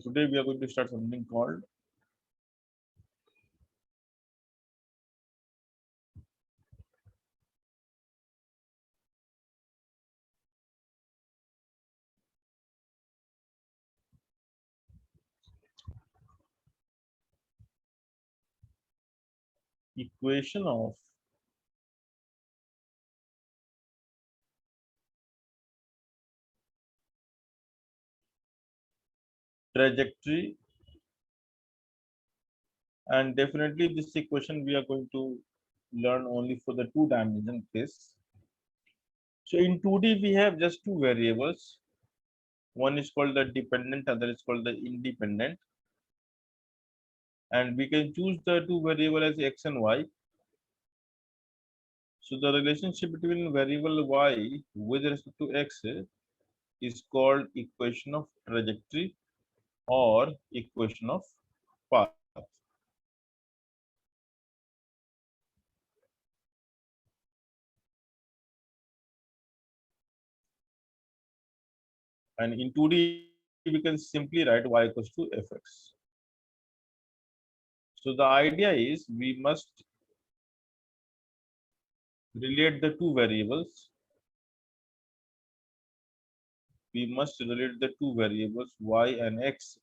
So today we are going to start something called equation of trajectory, and definitely this equation we are going to learn only for the two-dimension case. So in 2D we have just two variables. One is called the dependent, other is called the independent, and we can choose the two variable as x and y. So the relationship between variable y with respect to x is called equation of trajectory or equation of path. And in 2D we can simply write y equals to fx. So the idea is we must relate the two variables. We must relate the two variables y and x.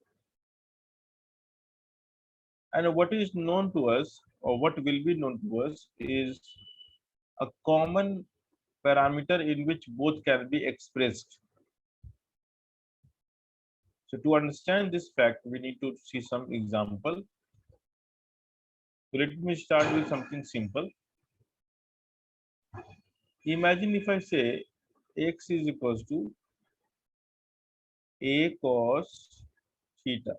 And what is known to us, or what will be known to us, is a common parameter in which both can be expressed. So to understand this fact, we need to see some example. So let me start with something simple. Imagine if I say x is equals to a cos theta.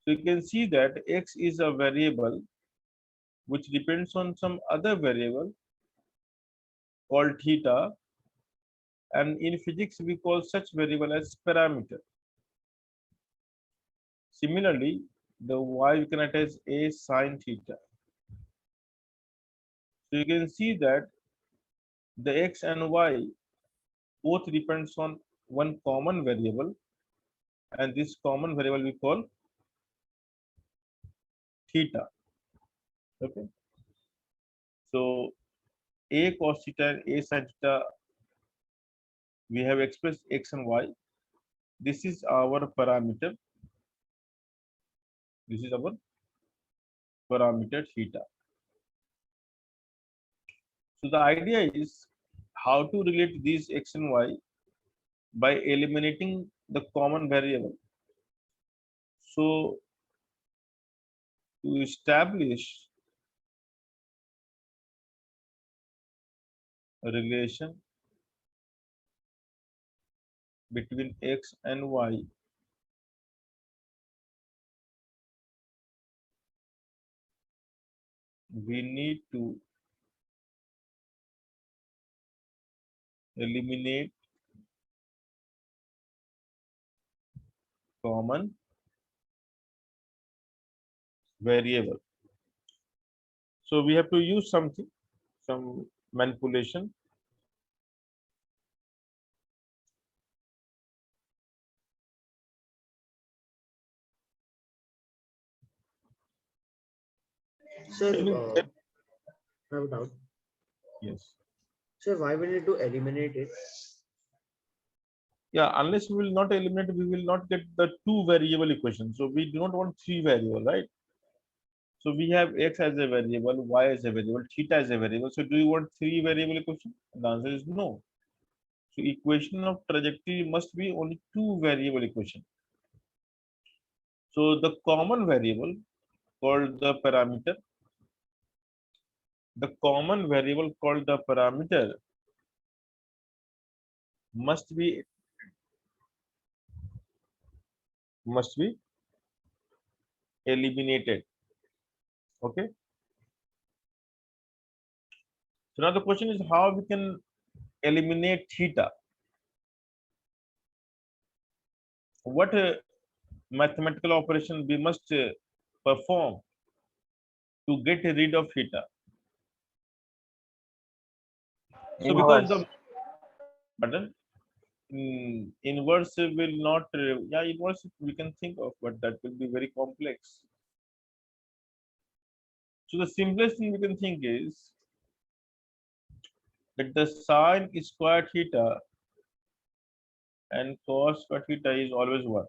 So you can see that x is a variable which depends on some other variable called theta, and in physics we call such variable as parameter. Similarly, the y we can write as a sine theta. So you can see that the x and y both depends on one common variable, and this common variable we call theta. Okay, so a cos theta and a sin theta, we have expressed x and y. This is our parameter. This is our parameter theta. So the idea is how to relate these x and y by eliminating the common variable. So to establish a relation between x and y, we need to eliminate common variable. So we have to use something, some manipulation. Sir, Can you- I have a doubt. Yes. Sir, why we need to eliminate it? Yeah, unless we will not eliminate, we will not get the two variable equation. So we do not want three variable, right? So we have x as a variable, y as a variable, theta as a variable. So do you want three variable equation? The answer is no. So equation of trajectory must be only two variable equation. So the common variable called the parameter, the common variable called the parameter must be eliminated. Okay. So now the question is how we can eliminate theta. What mathematical operation we must perform to get rid of theta? So because Inverse. the pardon, Inverse will not, yeah, inverse we can think of, but that will be very complex. So the simplest thing we can think is that the sine square theta and cos square theta is always 1.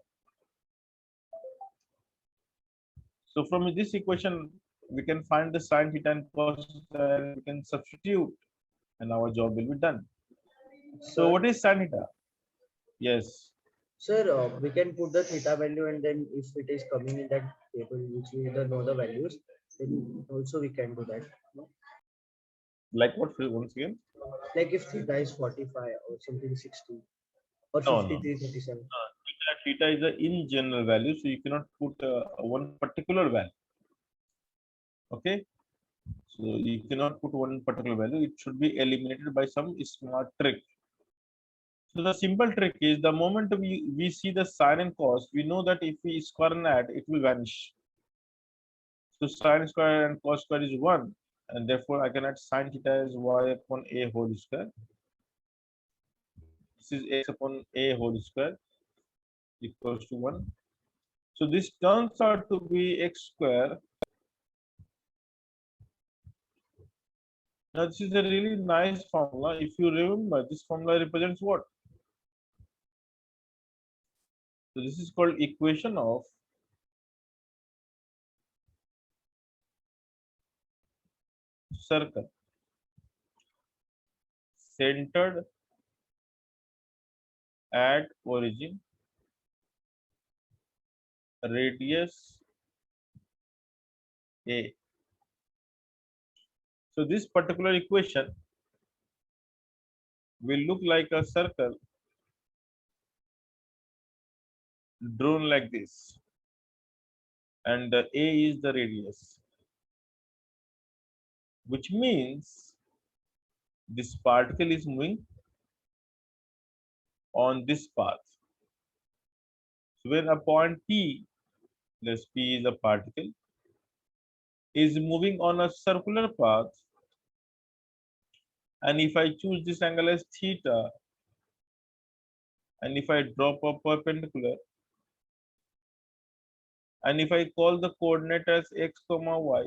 So from this equation, we can find the sine theta and cos theta and we can substitute and our job will be done. So Sir, what is sine theta? Yes. sir, we can put the theta value, and then if it is coming in that table, which we don't know the values, then also we can do that. No? Like what, once again? Like if theta is 45 or something 60 or No, no. 53, 37. Theta is a in general value, so you cannot put one particular value. Okay. So you cannot put one particular value. It should be eliminated by some smart trick. So the simple trick is the moment we see the sine and cos, we know that if we square and add, it will vanish. So sine square and cos square is 1, and therefore I can add sine theta as y upon a whole square. This is x upon a whole square equals to 1. So this turns out to be x square. Now this is a really nice formula. If you remember, this formula represents what? So this is called equation of circle centered at origin, radius a. So this particular equation will look like a circle drawn like this, and the a is the radius, which means this particle is moving on this path. So when a point P, let's P is a particle, is moving on a circular path, and if I choose this angle as theta, and if I drop a perpendicular, and if I call the coordinate as x comma y,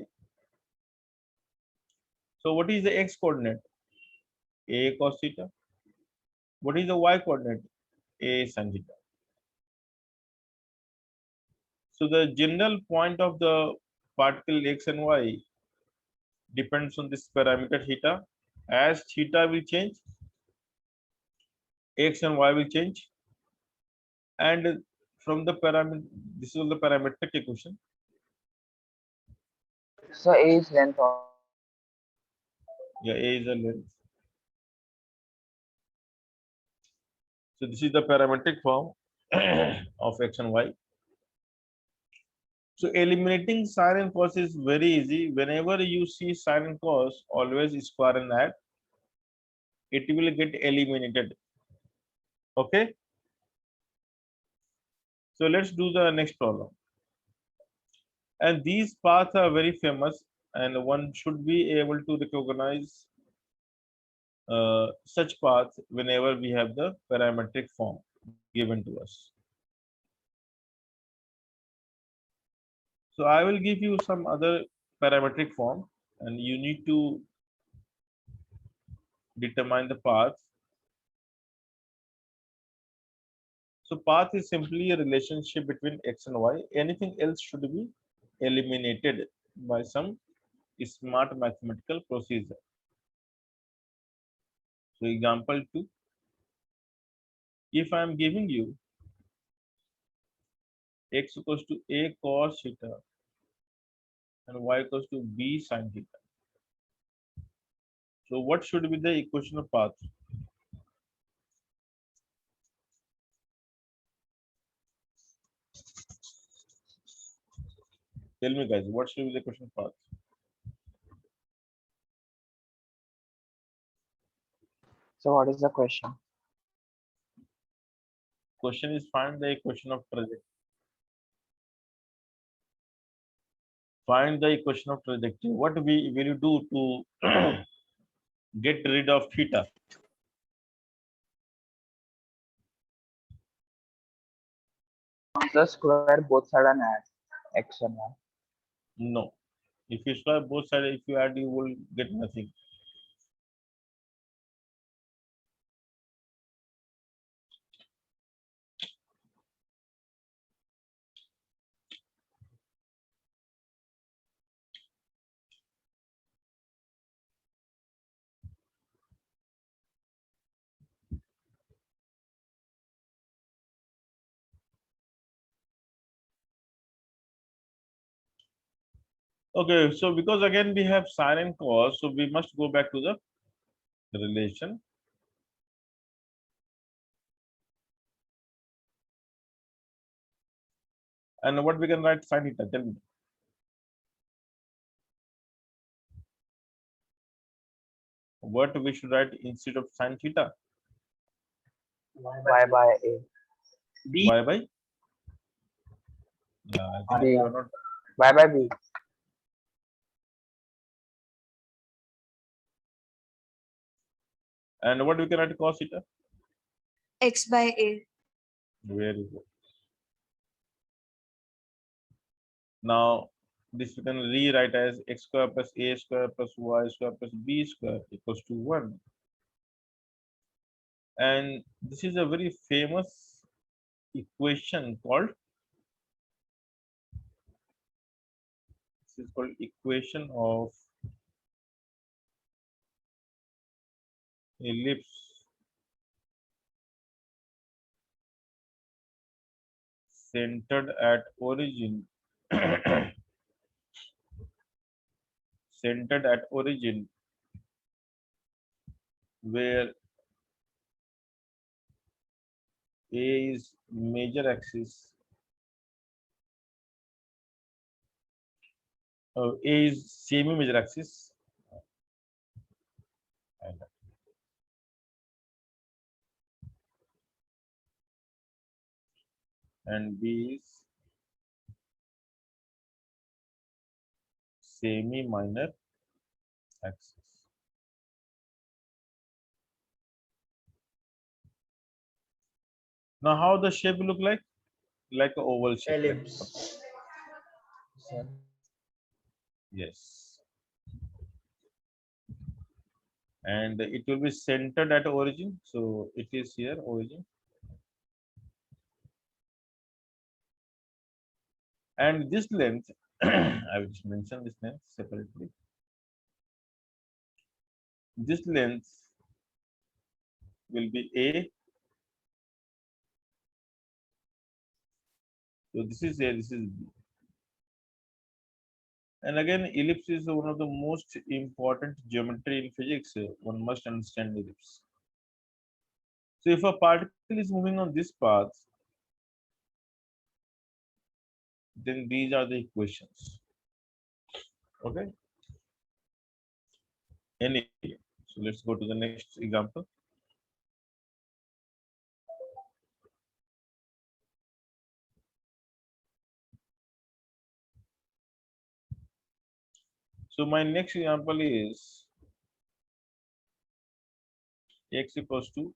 so what is the x coordinate? A cos theta. What is the y coordinate? A sin theta. So the general point of the particle x and y depends on this parameter theta. As theta will change, x and y will change, and from the parameter, this is the parametric equation. So A is length of Yeah, a is a length. So this is the parametric form of x and y. So eliminating sine and cos is very easy. Whenever you see sine and cos, always square and add. It will get eliminated. Okay. So let's do the next problem. And these paths are very famous, and one should be able to recognize such paths whenever we have the parametric form given to us. So I will give you some other parametric form, and you need to determine the path. So path is simply a relationship between x and y. Anything else should be eliminated by some smart mathematical procedure. So example 2, if I am giving you x equals to a cos theta and y equals to b sin theta. So what should be the equation of path? Tell me guys, what should be the equation of path? So what is the question? Question is find the equation of trajectory. Find the equation of trajectory. What will you do to get rid of theta? So square both side and add x and y. No. If you square both sides, if you add, you will get nothing. Okay, so because again we have sine and cos, so we must go back to the relation. And what we can write sine theta? Tell me. What we should write instead of sine theta? Y by a. Y by? Yeah, I think B. you are not. Y by b. And what we can write cos theta? X by A. Very good. Now this we can rewrite as x square plus a square plus y square plus b square equals to 1. And this is a very famous equation called, this is called equation of ellipse centered at origin. Centered at origin, where a is major axis, a is semi major axis, and b is semi minor axis. Now how the shape look like? Like an oval shape. Ellipse. Sir. Yes. And it will be centered at origin. So it is here origin. And this length, I will just mention this length separately. This length will be A. So this is A, this is B. And again, ellipse is one of the most important geometry in physics. One must understand ellipse. So if a particle is moving on this path, then these are the equations. Okay. Anyway, so let's go to the next example. So my next example is x equals to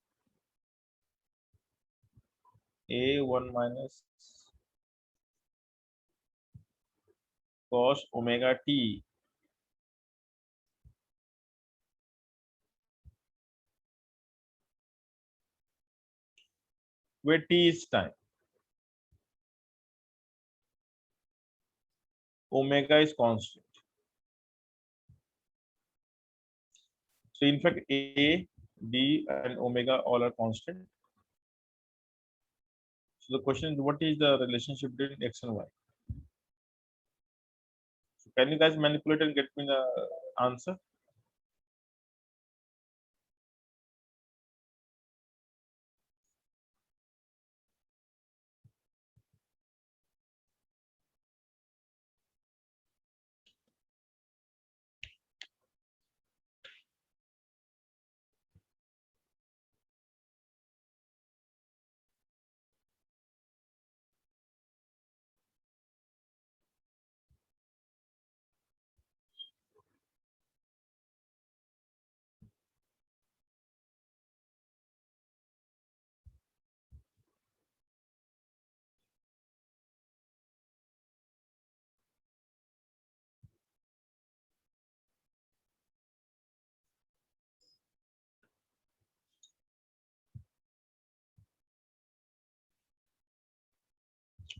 a1 minus cos omega t where t is time, omega is constant. So in fact a, d and omega all are constant. So the question is, what is the relationship between x and y? So can you guys manipulate and get me the answer?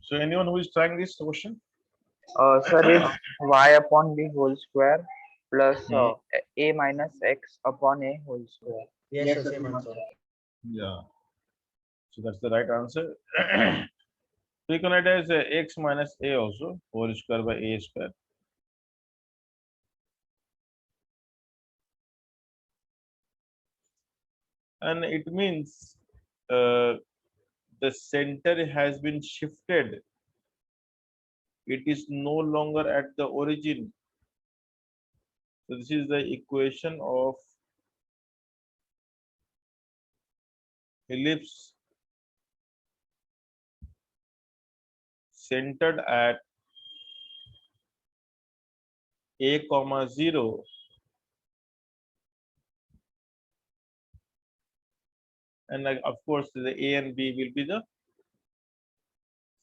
So anyone who is trying this question? Sir, it's y upon b whole square plus Hmm. a minus x upon a whole square. Yes, sir, same answer. Yeah. So that's the right answer. So you can write as x minus a also whole square by a square. And it means the center has been shifted. It is no longer at the origin. So this is the equation of ellipse centered at a comma 0 and like, of course the a and b will be the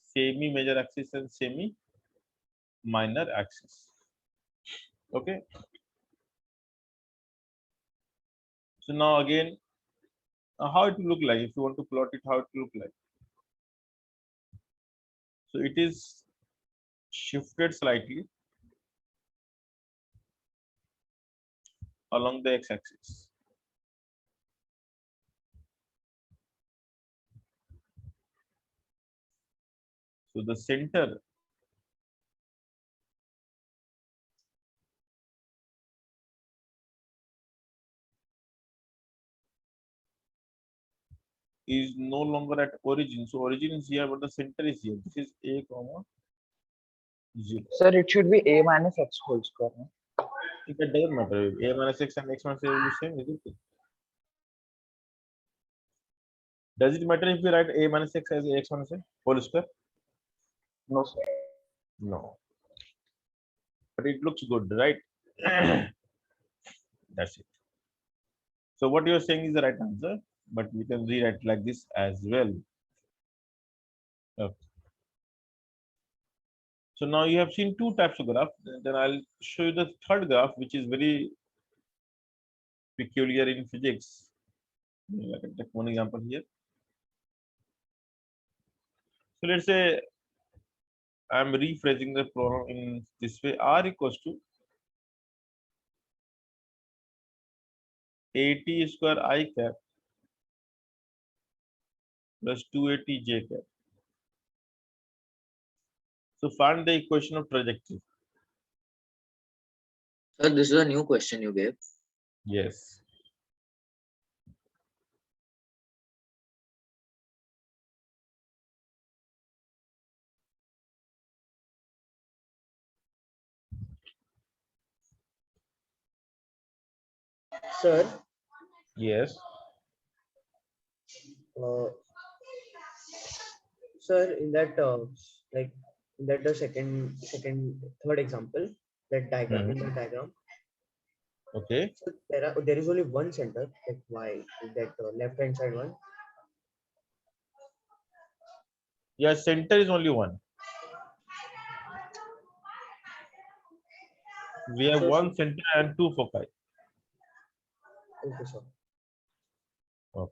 semi major axis and semi minor axis. Okay. So now again, how it will look like if you want to plot it, how it will look like. So it is shifted slightly along the x-axis. So the center is no longer at origin. So origin is here, but the center is here. This is a comma 0. Sir, it should be a minus x whole square. No? It doesn't matter. A minus x and x minus a will be same, isn't it? Does it matter if we write a minus x as a x minus a whole square? No, sir. No. But it looks good, right? That's it. So what you're saying is the right answer, but we can rewrite like this as well. Okay. So now you have seen two types of graph. Then I'll show you the third graph, which is very peculiar in physics. I can take one example here. So let's say I'm rephrasing the problem in this way: R equals to 80 square I cap plus 280 j cap. So find the equation of trajectory. Sir, this is a new question you gave. Yes. Sir, Yes. uh, sir, in that like in that the third example, that diagram in the diagram, Okay. so there is only one center, like y, that left hand side one. Yeah, center is only one. We have So, one center and two foci. okay, sir. Okay.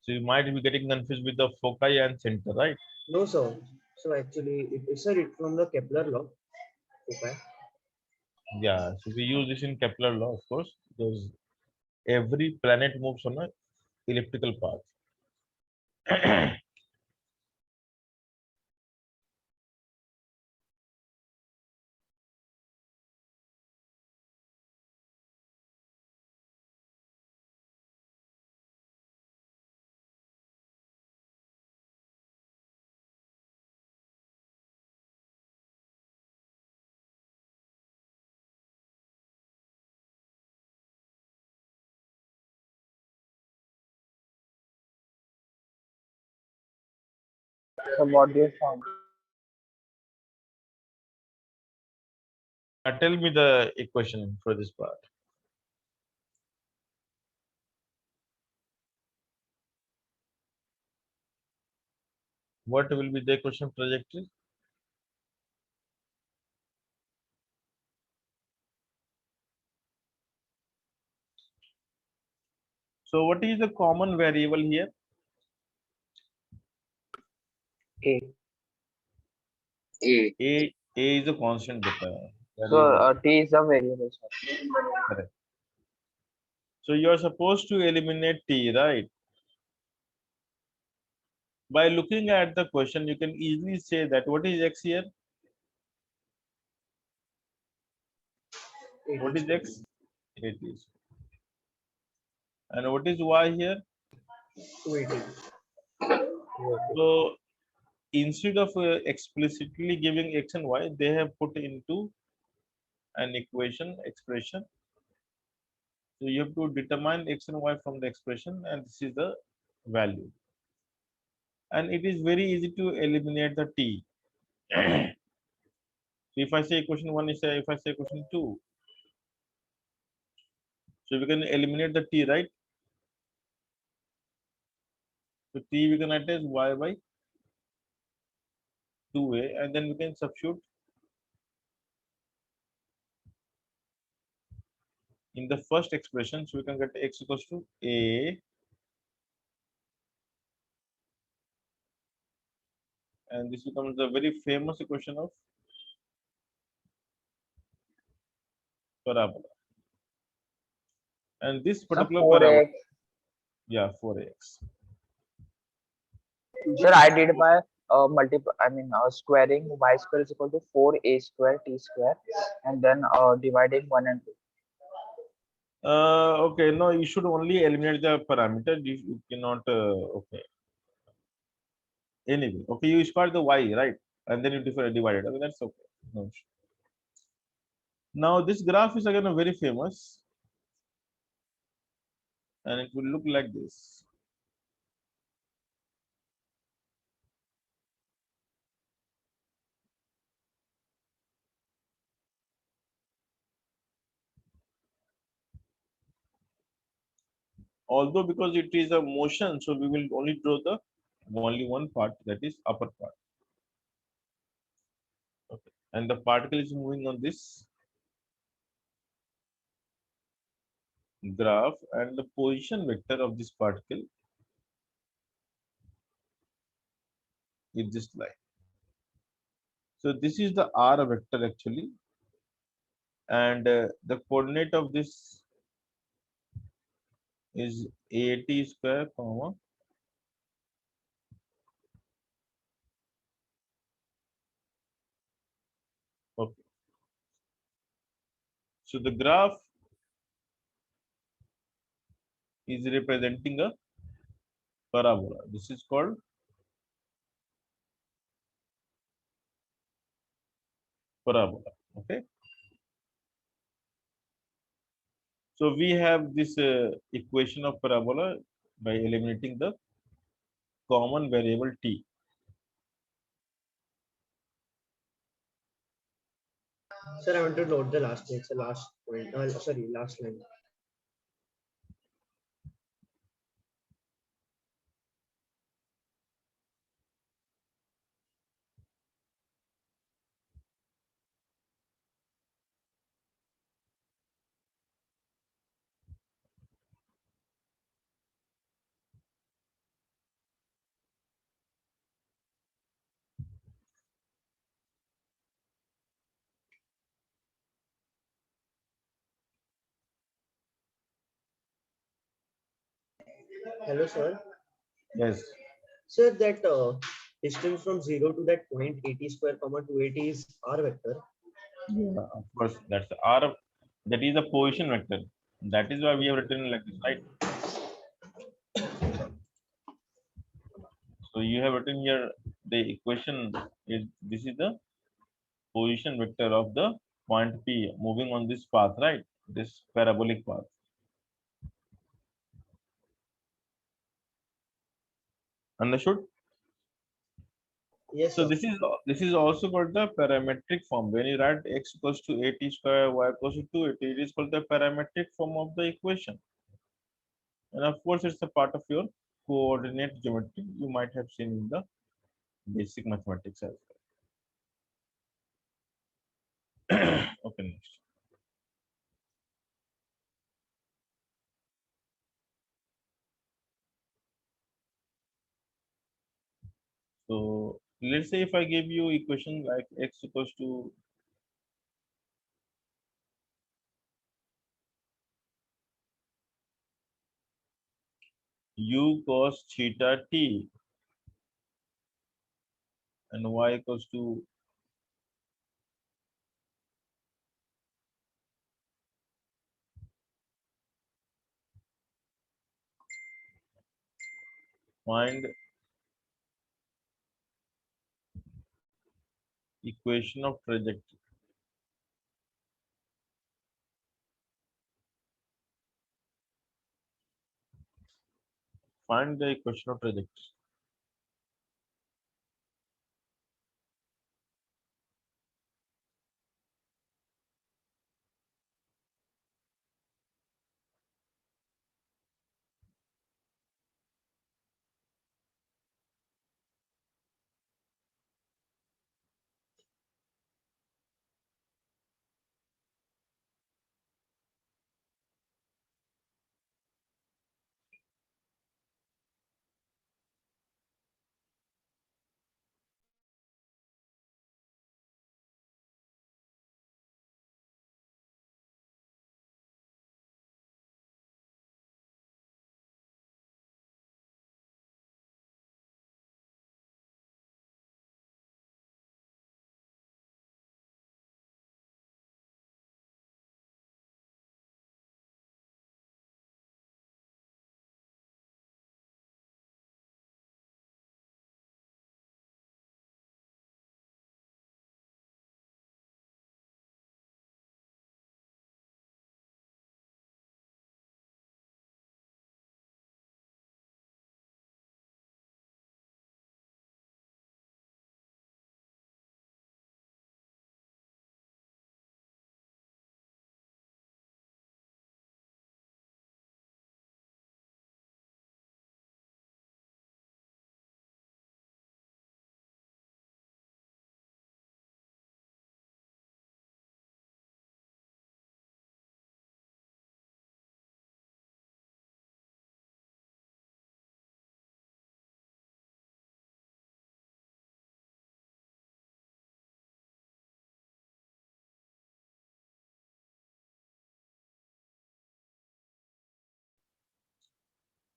So you might be getting confused with the foci and center, right? No, sir. So actually, sir, it's from the Kepler law. Okay. Yeah. So we use this in Kepler law, of course, because every planet moves on a elliptical path. So what do you find? Tell me the equation for this part. What will be the equation of trajectory? So what is the common variable here? A. A. A is a constant beta. That So is T is a variable. Sir. correct. So you are supposed to eliminate T, right? By looking at the question, you can easily say that what is X here? What is X? It is. And what is Y here? 280. So instead of explicitly giving X and Y, they have put into an expression. So you have to determine X and Y from the expression, and this is the value. And it is very easy to eliminate the T. So if I say equation 1, if I say equation 2, so we can eliminate the T, right? So T we can write as Y by 2A, and then we can substitute in the first expression, so we can get X equals to A, and this becomes a very famous equation of parabola. And this So particular parabola, 4x. yeah, 4x. Sir, I did by squaring y square is equal to 4a square t square, and then dividing 1 and 2. Okay, no, you should only eliminate the parameter. You cannot. Okay. Anyway, okay, you square the y, right, and then you divide it. Okay, that's okay. No issue. Now this graph is again a very famous, and it will look like this. Although because it is a motion, so we will only draw the only one part, that is upper part. Okay, and the particle is moving on this graph, and the position vector of this particle is this line. So this is the r vector actually, and the coordinate of this is at square comma okay. So the graph is representing a parabola. This is called parabola. Okay. So we have this equation of parabola by eliminating the common variable t. Sir, I want to note the last point. It's the last point. Sorry, last line. Hello, sir. Yes. Sir, that distance from 0 to that point 80 square comma 280 is r vector. Yeah, of course, that's the r of that is the position vector. That is why we have written like this, right? So you have written here the equation is this is the position vector of the point P moving on this path, right? This parabolic path. Understood? Yes, So sir. this is also called the parametric form. When you write x equals to 80 square, y equals to 280, it is called the parametric form of the equation. And of course, it's a part of your coordinate geometry. You might have seen in the basic mathematics as well. Okay, next. So Let's say if I give you equation like x equals to u cos theta t and y equals to find equation of trajectory. Find the equation of trajectory.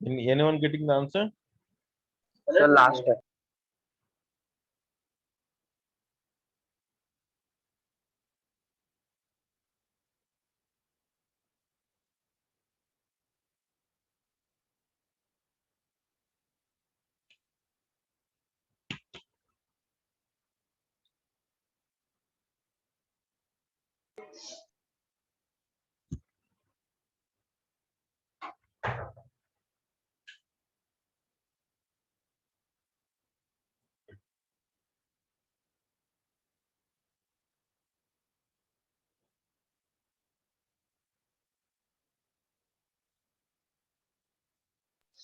Anyone getting the answer? So last step.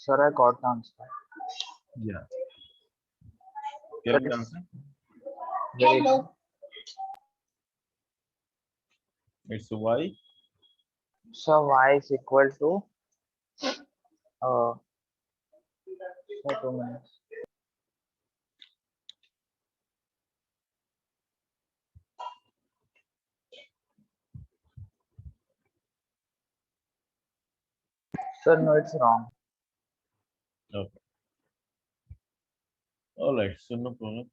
Sir, I got the answer. Yeah. That Correct is answer. very It's y. so y is equal to uh so 2 minutes. Sir, no, it's wrong. Okay. All right. So no problem.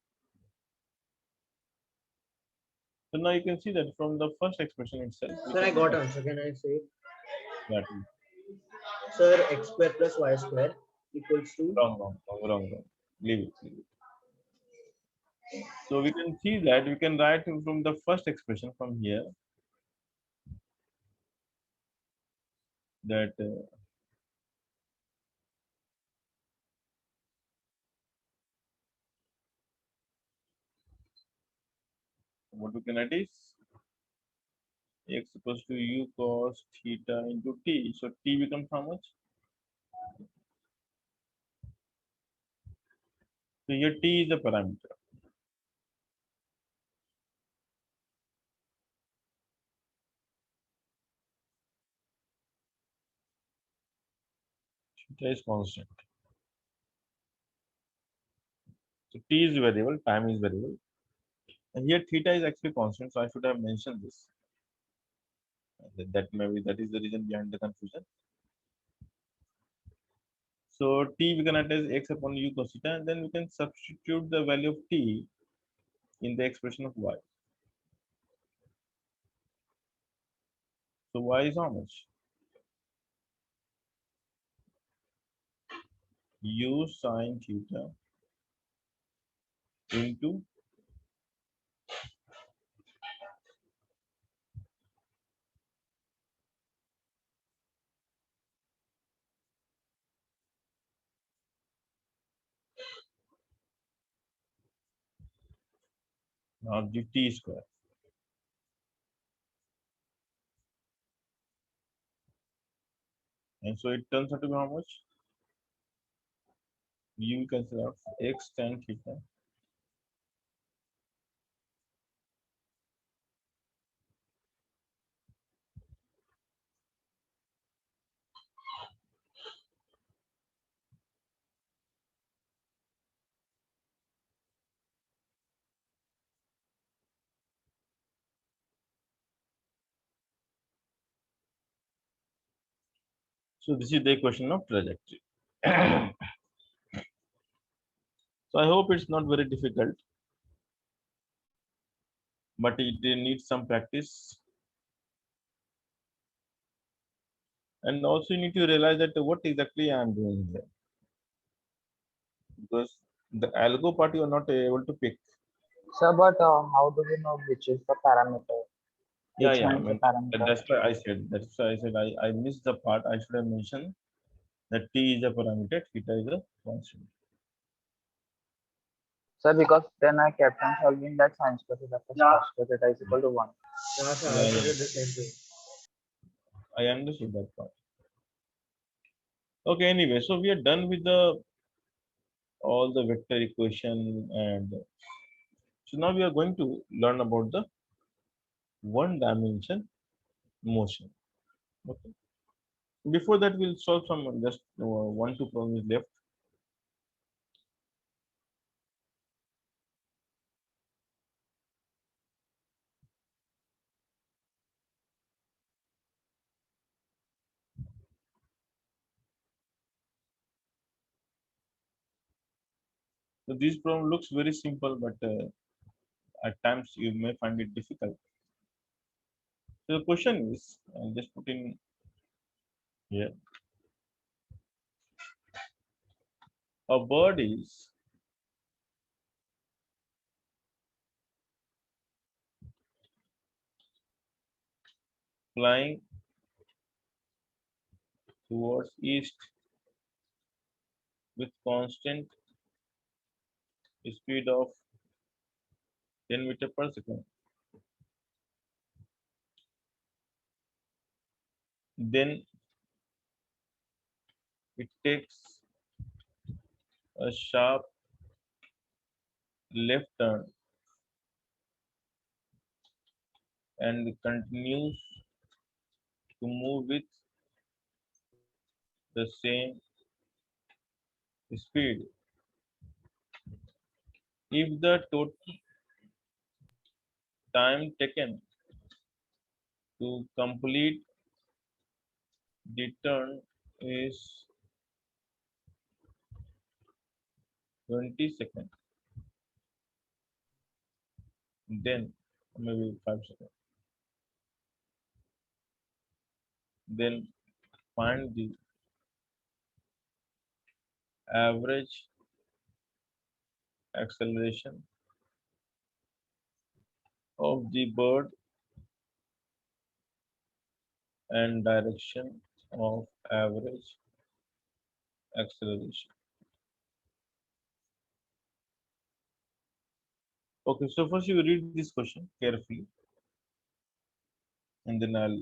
So now you can see that from the first expression itself. Sir, I got answer. Can I say? That Sir, x square plus y square equals to wrong. Leave it. Leave it. So we can see that we can write from the first expression from here that what we can write is x equals to u cos theta into t. So t becomes how much? So here t is the parameter. Theta is constant. So t is variable, time is variable, and here theta is actually constant. So I should have mentioned this. That maybe that is the reason behind the confusion. So t we can write as x upon u cos theta, and then we can substitute the value of t in the expression of y. So y is how much? U sine theta into of the t square. And so it turns out to be how much? U consider of x tan theta So this is the equation of trajectory. So I hope it's not very difficult, but it needs some practice. And also you need to realize that what exactly I am doing here. Because the algo part you are not able to pick. Sir, but how do we know which is the parameter? Yeah, Which yeah. I one is the mean, parameter? that's why I said. That's why I said I missed the part. I should have mentioned that t is a parameter, theta is a constant. Sir, because then I kept on solving that sine square theta plus cos square theta is equal to 1. Yeah, sir, I Yeah, also yeah. did the same thing. I understood that part. Okay, anyway, so we are done with the all the vector equation, and so now we are going to learn about the one dimension motion. Okay. Before that, we'll solve some just one two problems left. So this problem looks very simple, but at times you may find it difficult. So the question is, I'll just put in here: a bird is flying towards east with constant speed of 10 meter per second. Then it takes a sharp left turn and continues to move with the same speed. If the total time taken to complete the turn is 20 seconds, then maybe 5 seconds, then find the average acceleration of the bird and direction of average acceleration. Okay, so first you read this question carefully, and then I'll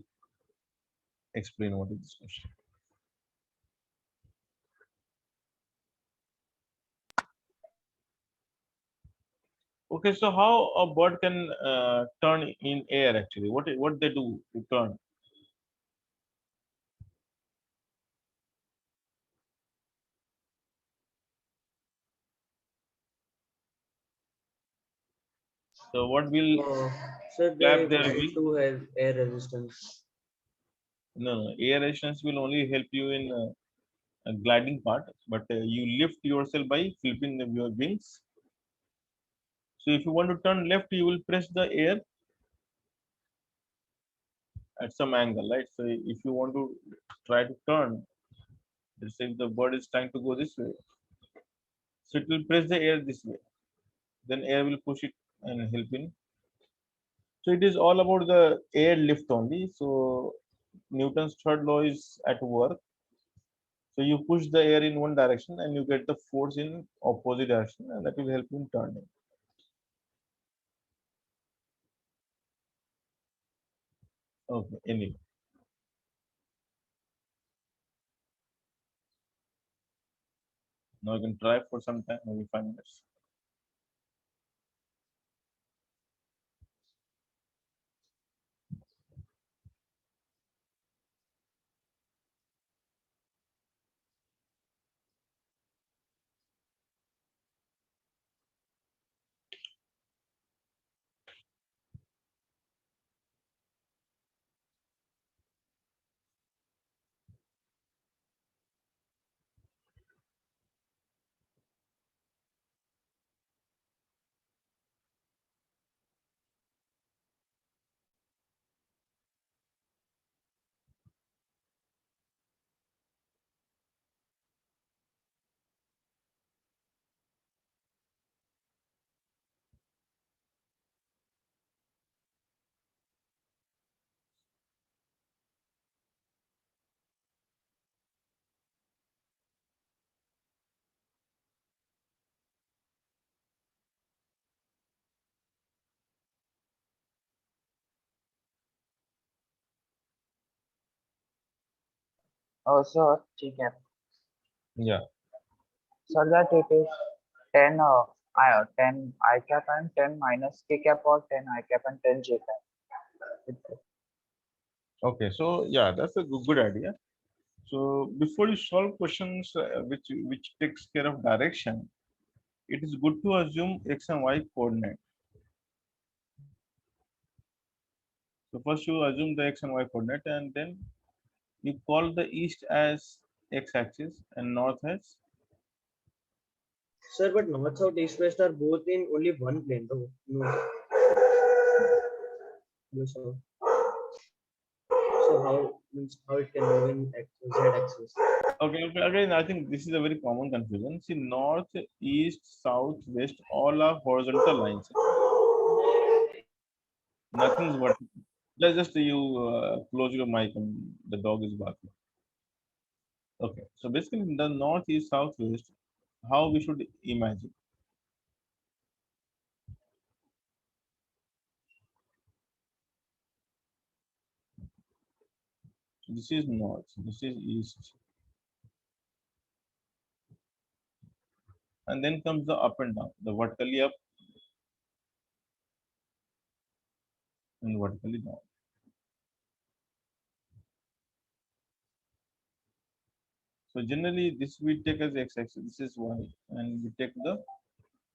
explain what is this question. Okay, so how a bird can turn in air actually? What they do to turn? So what will So clap they there wanted will? to have air resistance. No, air resistance will only help you in a gliding part, but you lift yourself by flipping your wings. So if you want to turn left, you will press the air at some angle, right? So if you want to try to turn, let's say if the bird is trying to go this way, so it will press the air this way. Then air will push it and help in. So it is all about the air lift only. So Newton's third law is at work. So you push the air in one direction and you get the force in opposite direction, and that will help in turning. Okay, anyway. Now you can try for some time, maybe 5 minutes. So T cap. Yeah. So that it is 10 10 I cap and 10 minus K cap, or 10 I cap and 10 J cap. Okay. So yeah, that's a good idea. So before you solve questions which takes care of direction, it is good to assume x and y coordinate. So first you assume the x and y coordinate, and then you call the east as x-axis and north as. Sir, but north, south, east, west are both in only one plane, though. No. Yes, sir. So how it can move in z axis? Okay, okay. Again, I think this is a very common confusion. See, north, east, south, west, all are horizontal lines. Nothing is vertical. Just you close your mic and the dog is barking. Okay, so basically the north, east, south, west, how we should imagine. So this is north, this is east, and then comes the up and down, the vertically up and vertically down. So generally this we take as x-axis, this is y, and we take the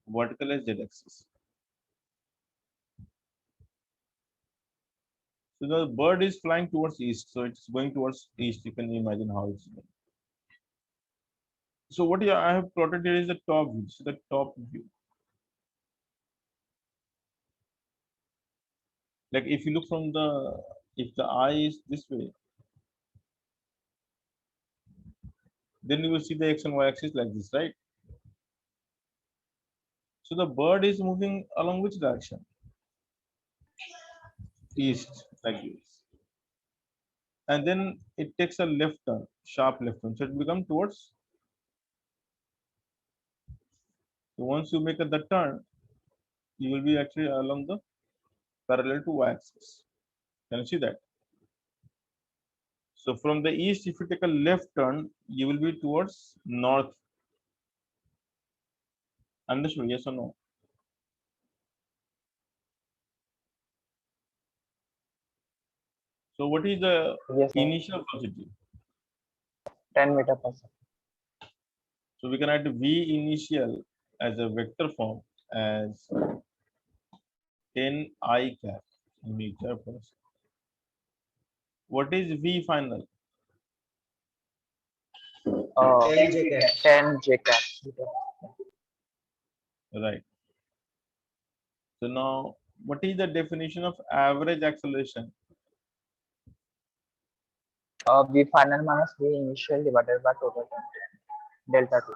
vertical as z-axis. So the bird is flying towards east, so it's going towards east. You can imagine how it's going. So what I have plotted here is the top view. So the top view. Like if you look from if the eye is this way, then you will see the x and y axis like this, right? So the bird is moving along which direction? East, like this. And then it takes a left turn, sharp left turn. So it becomes towards. So once you make the turn, you will be actually along the parallel to y axis. Can you see that? So from the east, if you take a left turn, you will be towards north. Understood? Yes or no? So what is the Yes, sir. initial velocity? 10 meter per second. So we can write v initial as a vector form as 10 I cap meter per second. What is V final? 10 J cap. 10 J cap. Right. So now, what is the definition of average acceleration? V final minus V initial divided by total time, delta t.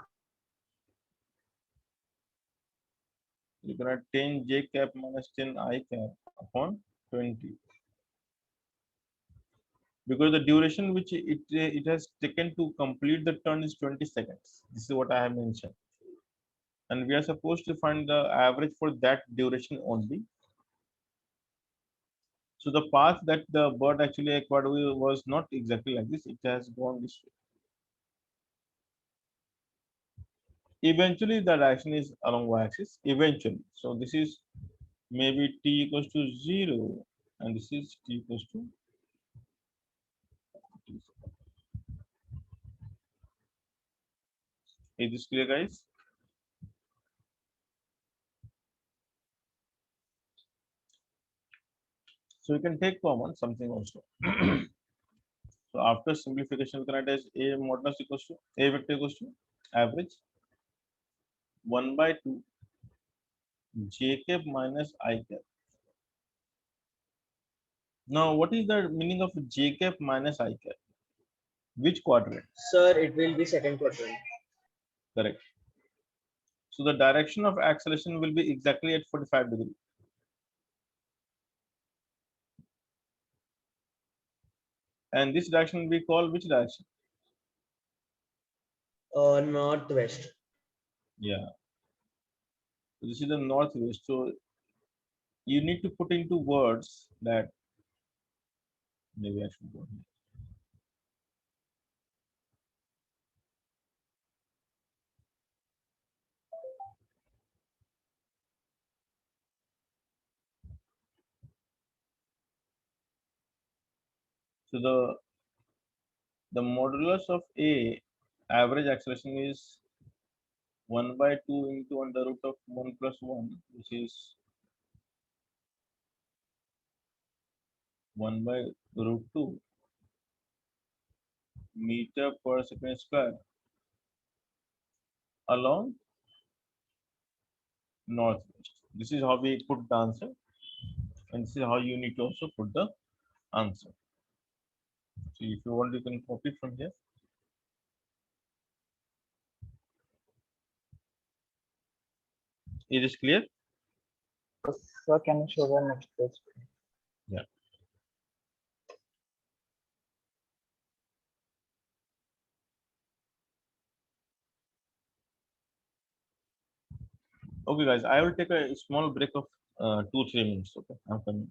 You can add 10 J cap minus 10 I cap upon 20. Because the duration which it has taken to complete the turn is 20 seconds. This is what I have mentioned. And we are supposed to find the average for that duration only. So the path that the bird actually acquired was not exactly like this. It has gone this way. Eventually, the direction is along y-axis. Eventually, so this is maybe t equals to 0, and this is t equals to t. Is this clear, guys? So you can take common something also. So after simplification, we can write as a modulus equals to a vector equals to average 1 by 2 j cap minus I cap. Now, what is the meaning of j cap minus I cap? Which quadrant? Sir, it will be second quadrant. Correct. So the direction of acceleration will be exactly at 45 degrees. And this direction we call which direction? Northwest. Yeah. So this is the northwest. So you need to put into words that maybe I should go here. So the modulus of a average acceleration is 1 by 2 into under root of 1 plus 1, which is 1 by root 2 meter per second square along northwest. This is how we put the answer, and this is how you need to also put the answer. So if you want, you can copy from here. Is this clear? So can you show the next page? Yeah. Okay, guys, I will take a small break of 2-3 minutes. Okay, I'm coming.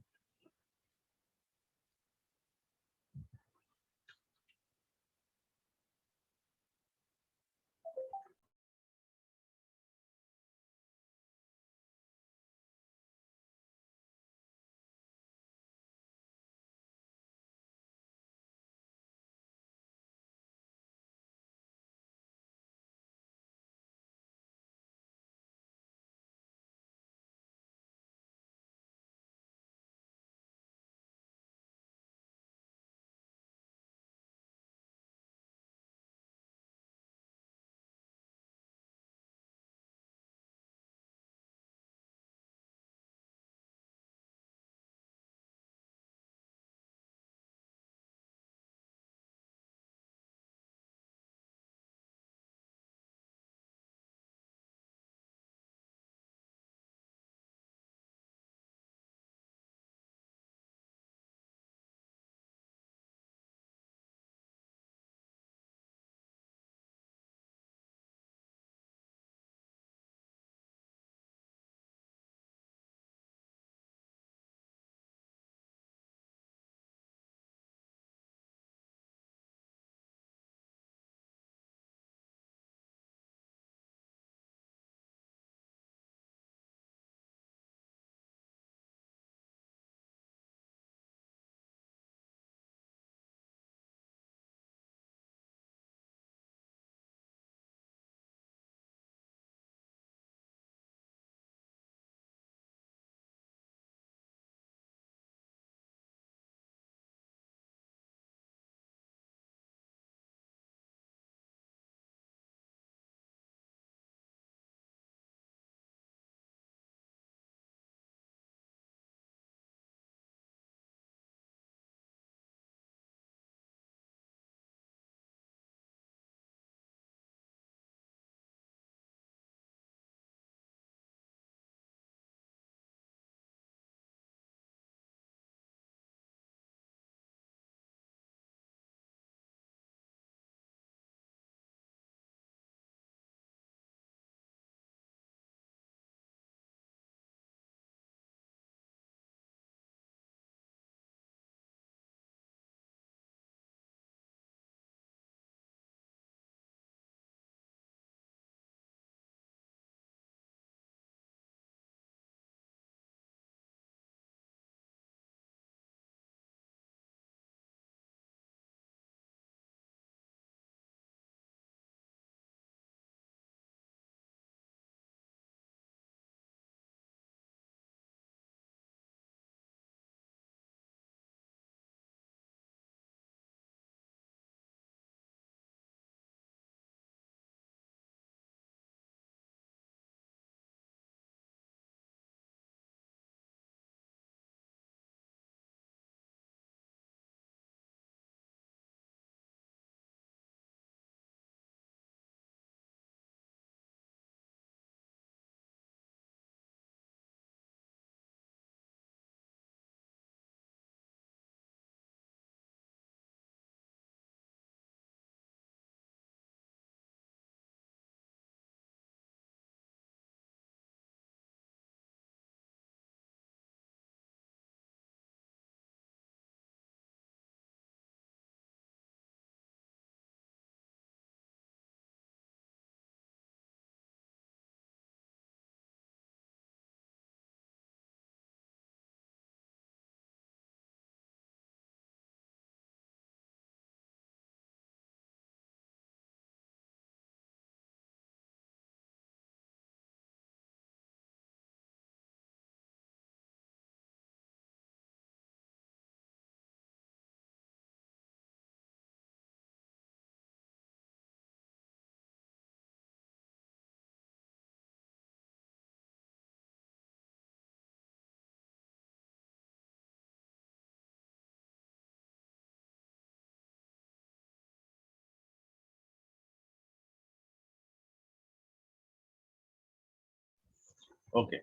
Okay.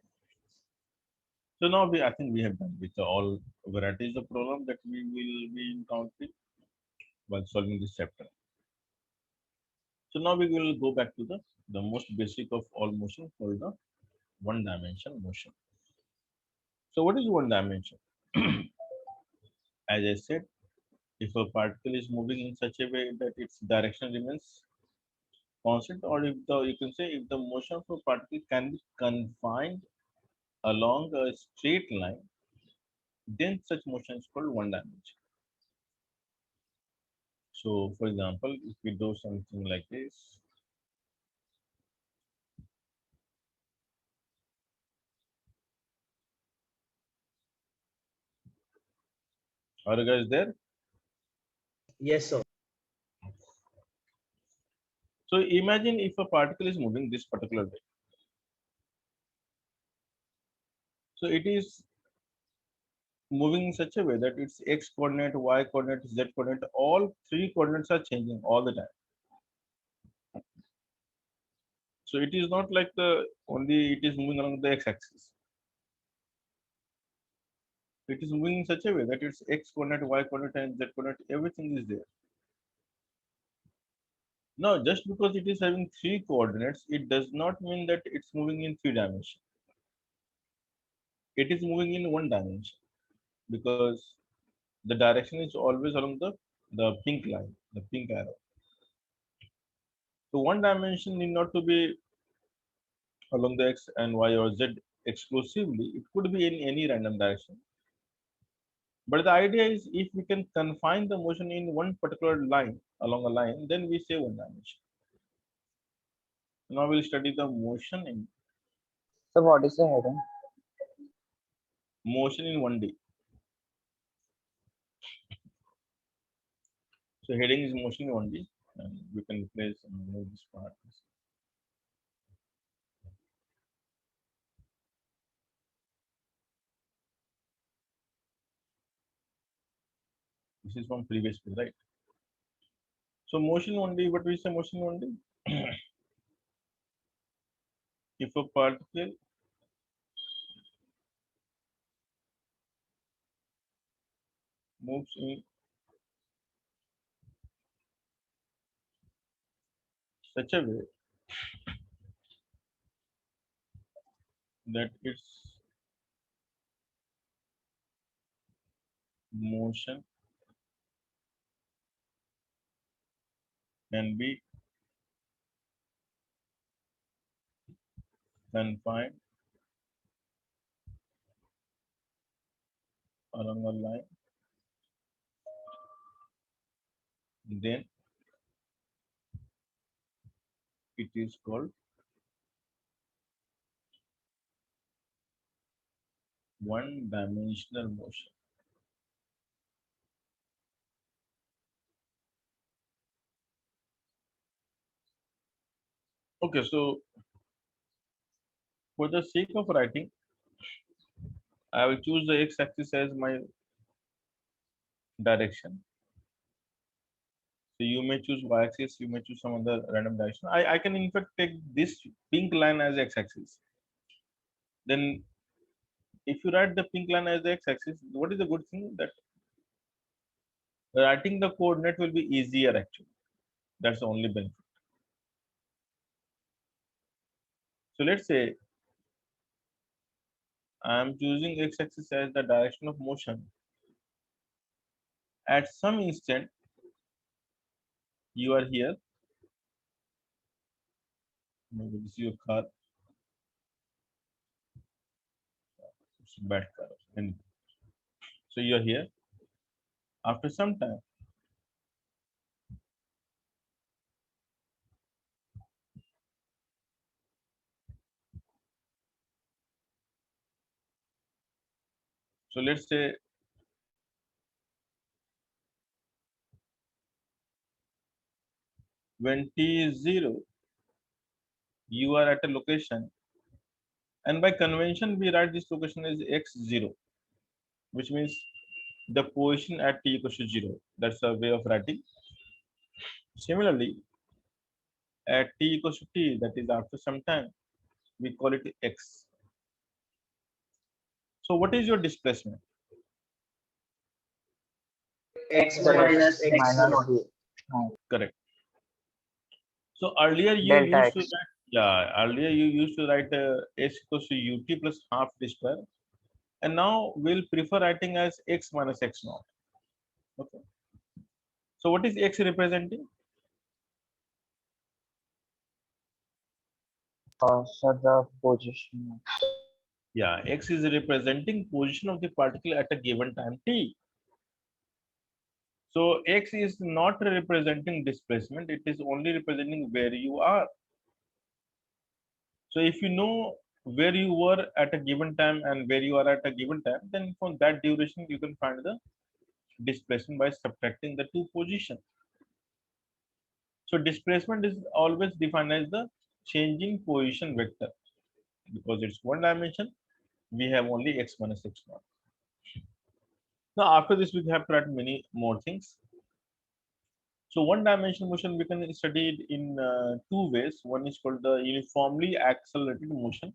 So now I think we have done with all varieties of problem that we will be encountering while solving this chapter. So now we will go back to the most basic of all motion called the one dimension motion. So what is one dimension? As I said, if a particle is moving in such a way that its direction remains constant, or if the you can say if the motion of a particle can be confined along a straight line, then such motion is called one dimension. So for example, if we do something like this, are you guys there? Yes, sir. So imagine if a particle is moving this particular way. So it is moving in such a way that its x coordinate, y coordinate, z coordinate, all three coordinates are changing all the time. So it is not like the only it is moving along the x-axis. It is moving in such a way that its x coordinate, y coordinate, and z coordinate, everything is there. Now, just because it is having three coordinates, it does not mean that it's moving in three dimensions. It is moving in one dimension because the direction is always along the pink line, the pink arrow. So one dimension need not to be along the x and y or z exclusively. It could be in any random direction. But the idea is if we can confine the motion in one particular line along a line, then we say one dimension. Now we'll study the So what is the heading? motion in 1D. So heading is motion in 1D, and we can replace and move this part. This is from previous page, right? So motion 1D, what we say motion 1D? If a particle moves in such a way that its motion can be confined along a line, then it is called one dimensional motion. Okay, so for the sake of writing, I will choose the x-axis as my direction. So you may choose y-axis, you may choose some other random direction. I can in fact take this pink line as x-axis. Then if you write the pink line as the x-axis, what is the good thing? That writing the coordinate will be easier actually. That's the only benefit. So let's say I am choosing x-axis as the direction of motion. At some instant, you are here. Maybe this is your car. It's a bad car. And so you are here. After some time, so let's say when t is 0, you are at a location, and by convention we write this location as x0, which means the position at t equals to 0. That's a way of writing. Similarly, at t equals to t, that is after some time, we call it x. So what is your displacement? X X minus X minus naught. V. No, Correct. So earlier you delta used to X. write, yeah, earlier you used to write s equals to ut plus half d square, and now we'll prefer writing as x minus x naught. Okay. So what is x representing? So the position. Yeah, x is representing position of the particle at a given time t. So x is not representing displacement; it is only representing where you are. So if you know where you were at a given time and where you are at a given time, then from that duration you can find the displacement by subtracting the two positions. So displacement is always defined as the change in position vector. Because it's one dimension, we have only x minus x naught. Now after this we have to write many more things. So one dimensional motion we can study it in two ways. One is called the uniformly accelerated motion.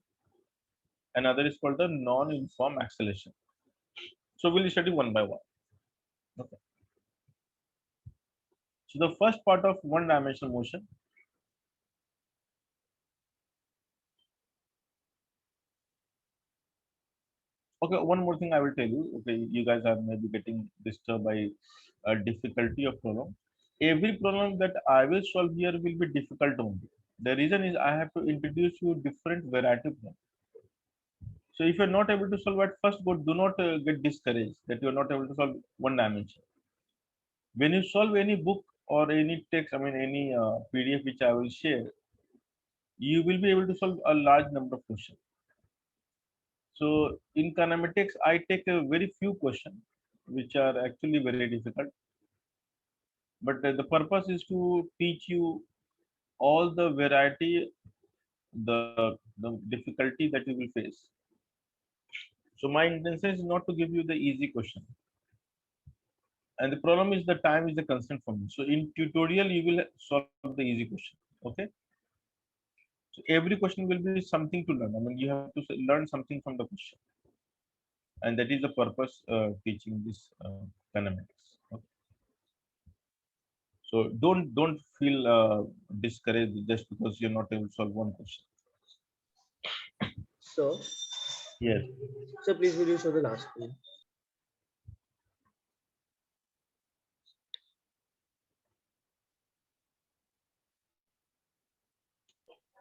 Another is called the non-uniform acceleration. So we'll study one by one. Okay. So the first part of one dimensional motion. Okay, one more thing I will tell you. Okay, you guys are maybe getting disturbed by a difficulty of problem. Every problem that I will solve here will be difficult only. The reason is I have to introduce you different variety of problems. So if you're not able to solve at first, go do not get discouraged that you're not able to solve one dimension. When you solve any book or any text, I mean any PDF which I will share, you will be able to solve a large number of questions. So in kinematics, I take a very few questions which are actually very difficult. But the purpose is to teach you all the variety, the difficulty that you will face. So my intention is not to give you the easy question. And the problem is the time is the constant for me. So in tutorial, you will solve the easy question. Okay. So every question will be something to learn. I mean, you have to learn something from the question. And that is the purpose teaching this kinematics. Okay. So don't feel discouraged just because you're not able to solve one question. So, Yes. so please will you show the last one?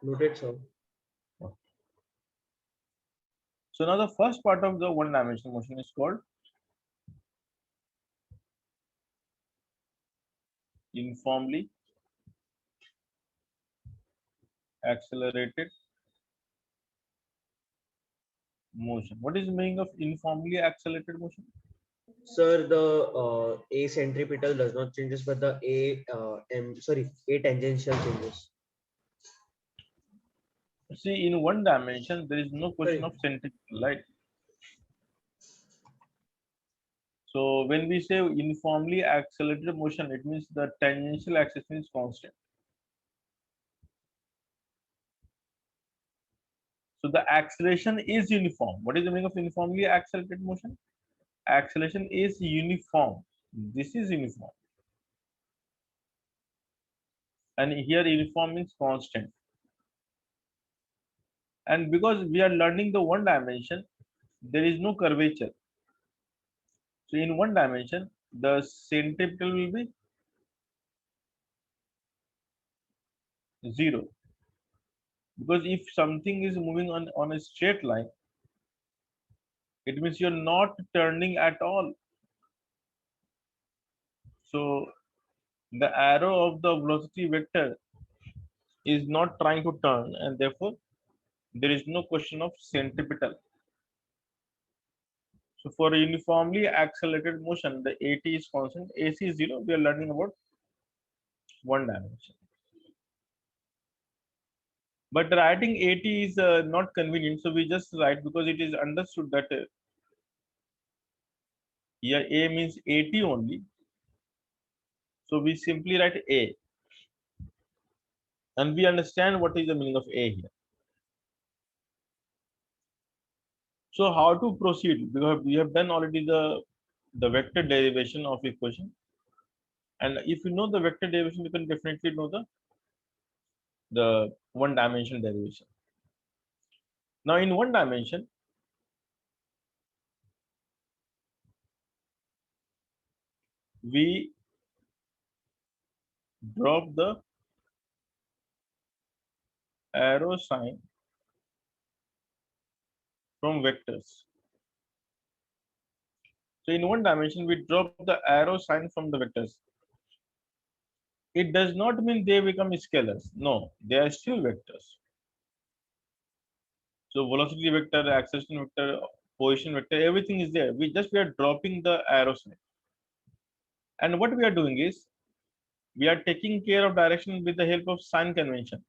Noted, sir. So now the first part of the one dimensional motion is called uniformly accelerated motion. What is the meaning of uniformly accelerated motion? Sir, the A centripetal does not changes, but the A tangential changes. See, in one dimension, there is no question Sorry. of centrifugal, right? So when we say uniformly accelerated motion, it means the tangential acceleration is constant. So the acceleration is uniform. What is the meaning of uniformly accelerated motion? Acceleration is uniform. This is uniform. And here uniform means constant. And because we are learning the one dimension, there is no curvature. So in one dimension, the centripetal will be 0. Because if something is moving on a straight line, it means you're not turning at all. So the arrow of the velocity vector is not trying to turn, and therefore there is no question of centripetal. So for uniformly accelerated motion, the AT is constant, AC is 0. We are learning about one dimension. But writing AT is not convenient, so we just write because it is understood that here A means AT only. So we simply write A, and we understand what is the meaning of A here. So how to proceed? Because we have done already the vector derivation of equation, and if you know the vector derivation, you can definitely know the one dimensional derivation. Now in one dimension, we drop the arrow sign from vectors. So in one dimension, we drop the arrow sign from the vectors. It does not mean they become scalars. No, they are still vectors. So velocity vector, acceleration vector, position vector, everything is there. We are dropping the arrow sign. And what we are doing is we are taking care of direction with the help of sign convention.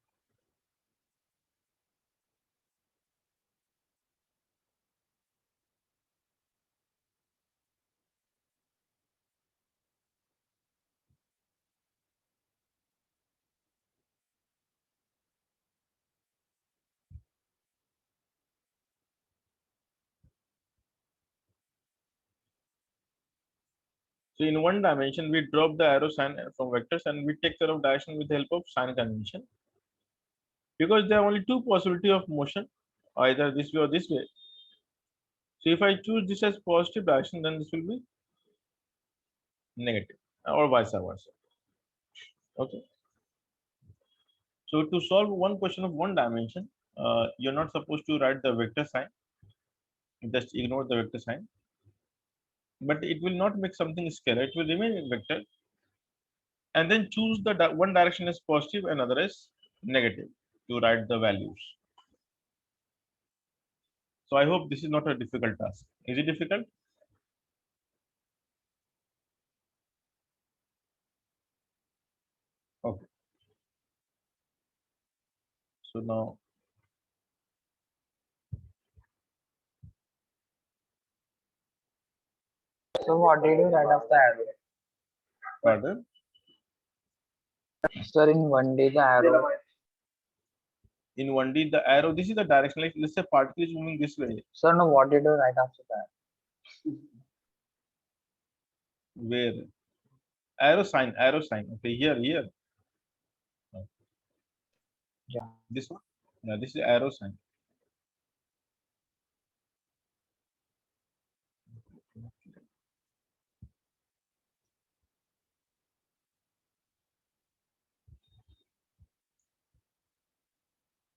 So in one dimension, we drop the arrow sign from vectors and we take care of direction with the help of sign convention. Because there are only two possibilities of motion, either this way or this way. So if I choose this as positive direction, then this will be negative, or vice versa. Okay. So to solve one question of one dimension, you're not supposed to write the vector sign. Just ignore the vector sign. But it will not make something scalar. It will remain a vector. And then choose the one direction as positive and other as negative to write the values. So I hope this is not a difficult task. Is it difficult? Okay. So now, So what did you write of the arrow? pardon. Sir, in 1D the arrow. In 1D, the arrow, this is the direction. Like let's say particle is moving this way. Sir, no, what did you write after that? Where? Arrow sign, arrow sign. Okay, here. Yeah. This one? Yeah, this is arrow sign.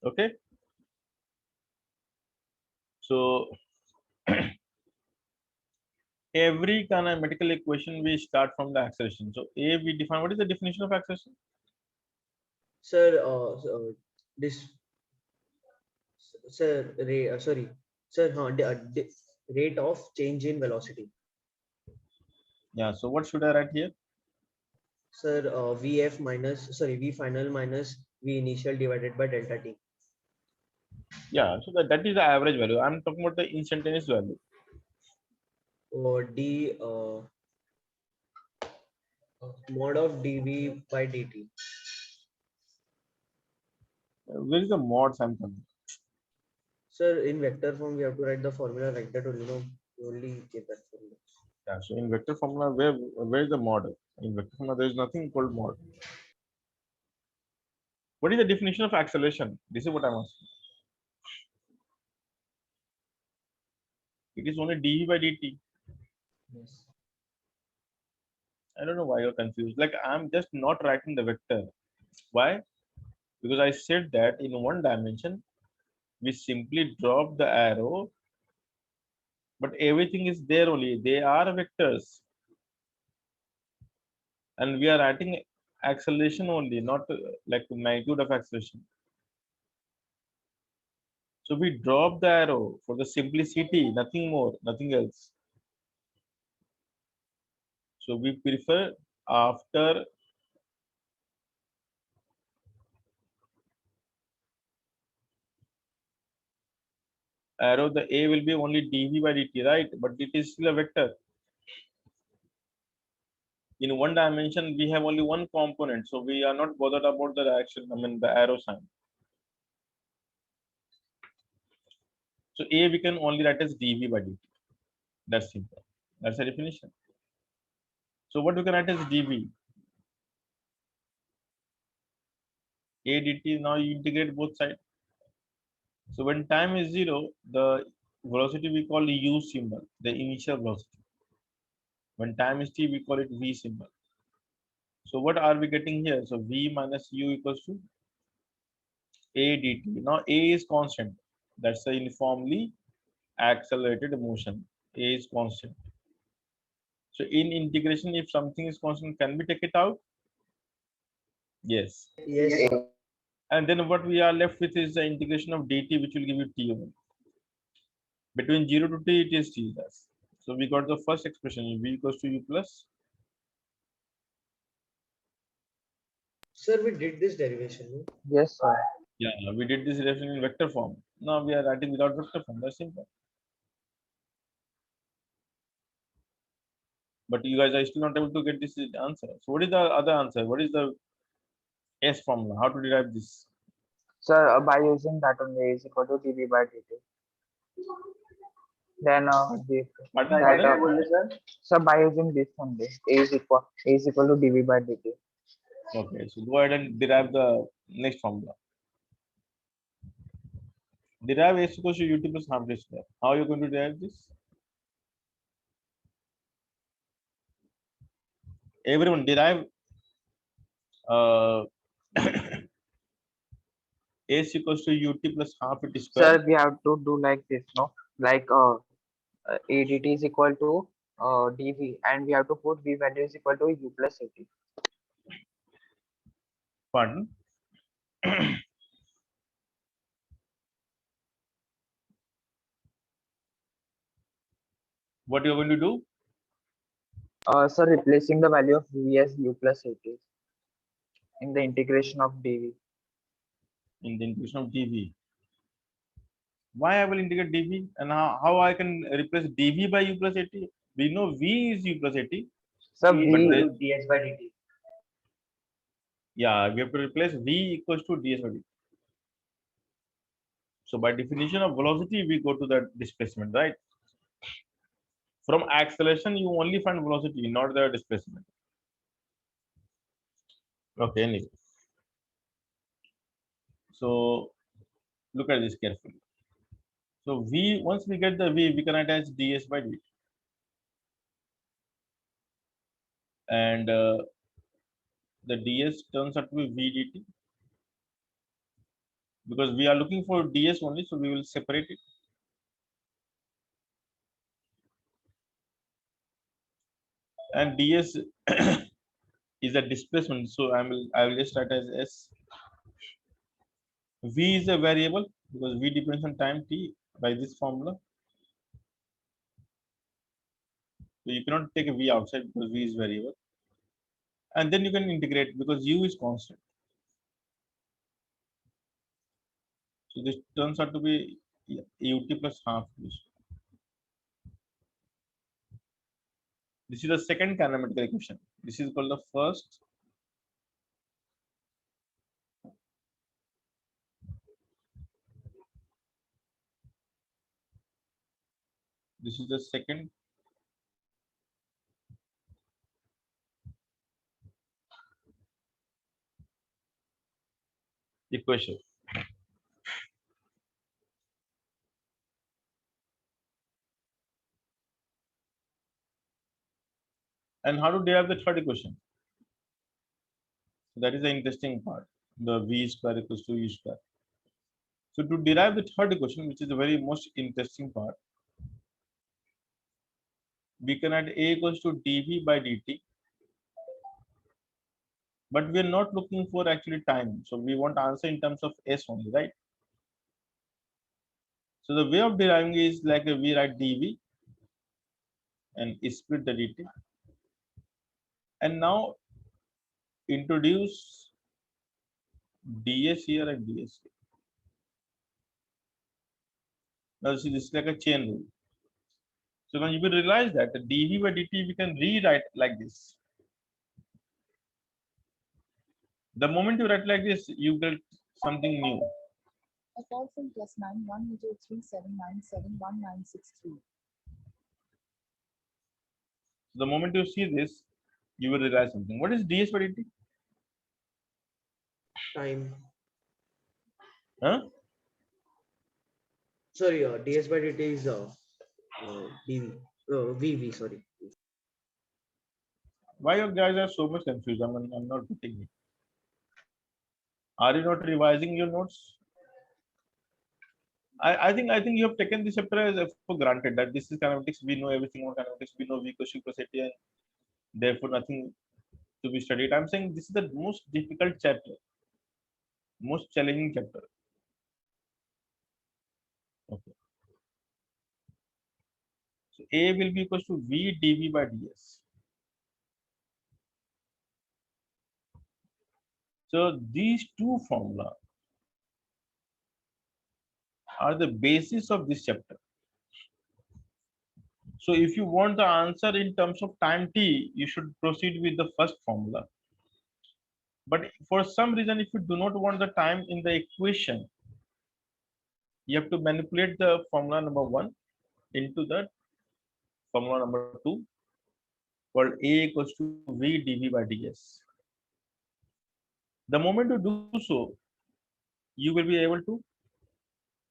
Okay. So every kinematical equation we start from the acceleration. So A we define, what is the definition of acceleration? Sir, this sir, sorry, sir, rate of change in velocity. Yeah. So what should I write here? Sir, VF minus, sorry, V final minus V initial divided by delta T. Yeah. So that is the average value. I'm talking about the instantaneous value. Or D mod of dV by dt. Where is the mods I'm talking? Sir, in vector form, we have to write the formula like that only, no? We only get that formula. Yeah. So in vector formula, where is the mod? In vector formula, there is nothing called mod. What is the definition of acceleration? This is what I'm asking. It is only dv by dt. Yes. I don't know why you're confused. Like I'm just not writing the vector. Why? Because I said that in one dimension, we simply drop the arrow, but everything is there only. They are vectors. And we are writing acceleration only, not like magnitude of acceleration. So we drop the arrow for the simplicity, nothing more, nothing else. So we prefer after arrow, the A will be only dv by dt, right? But it is still a vector. In one dimension, we have only one component, so we are not bothered about the direction, I mean the arrow sign. So A we can only write as dv by dt. That's simple. That's the definition. So what we can write as dv? A dt, now you integrate both sides. So when time is 0, the velocity we call u symbol, the initial velocity. When time is t, we call it v symbol. So what are we getting here? So v minus u equals to a dt. Now a is constant. That's the uniformly accelerated motion. A is constant. So in integration, if something is constant, can we take it out? Yes. Yes, sir. And then what we are left with is the integration of dt, which will give you t over. Between 0 to t, it is t. So we got the first expression, v equals to u plus. Sir, we did this derivation. No? Yes, sir. Yeah, we did this derivation in vector form. Now we are writing without vector form. That's simple. But you guys are still not able to get this answer. So what is the other answer? What is the S formula? How to derive this? Sir, by using that only is equal to dv by dt. Then Pardon, that, pardon? so by using this only a is equal to dv by dt. Okay, so go ahead and derive the next formula. Derive S equals to ut plus half d square. How are you going to derive this? Everyone derive S equals to ut plus half d square. Sir, we have to do like this, no? Like a dt is equal to dv, and we have to put v value is equal to u plus at. Pardon? What you are going to do? So replacing the value of v as u plus at in the integration of dv. In the integration of dv. Why I will integrate dv, and how I can replace dv by u plus at? We know v is u plus at. So V is But v, equal then, to ds by dt. yeah, we have to replace v equals to ds by dt. So by definition of velocity, we go to the displacement, right? From acceleration, you only find velocity, not the displacement. Okay, anyway. So look at this carefully. So v, once we get the v, we can write as ds by dt. And the ds turns out to be v dt. Because we are looking for ds only, so we will separate it. And ds is a displacement, so I will just write as s. V is a variable because v depends on time t by this formula. So you cannot take a v outside because v is variable. And then you can integrate because u is constant. So this turns out to be ut plus half. This is the second kinematic equation. This is called the first. This is the second. Equation. And how to derive the third equation? So that is the interesting part. The v square equals to u square. So to derive the third equation, which is the very most interesting part, we can add a equals to dv by dt. But we are not looking for actually time. So we want answer in terms of s only, right? So the way of deriving is like we write dv and split the dt. And now introduce ds here and ds here. Now see, this is like a chain rule. So now you will realize that the dv by dt we can rewrite like this. The moment you write like this, you get something new. A call from +91 803 797 1963. The moment you see this, you will realize something. What is ds by dt? Time. Huh? Sorry, ds by dt is dv. Vv. Sorry. Why you guys are so much confused? I'm not getting it. Are you not revising your notes? I think you have taken this chapter as for granted that this is kinematics. We know everything on kinematics. We know V equals to plus AT, and therefore nothing to be studied. I'm saying this is the most difficult chapter, most challenging chapter. Okay. So A will be equals to V dV by ds. So these two formula are the basis of this chapter. So if you want the answer in terms of time t, you should proceed with the first formula. But for some reason, if you do not want the time in the equation, you have to manipulate the formula number 1 into the formula number 2 called A equals to V dV by ds. The moment you do so, you will be able to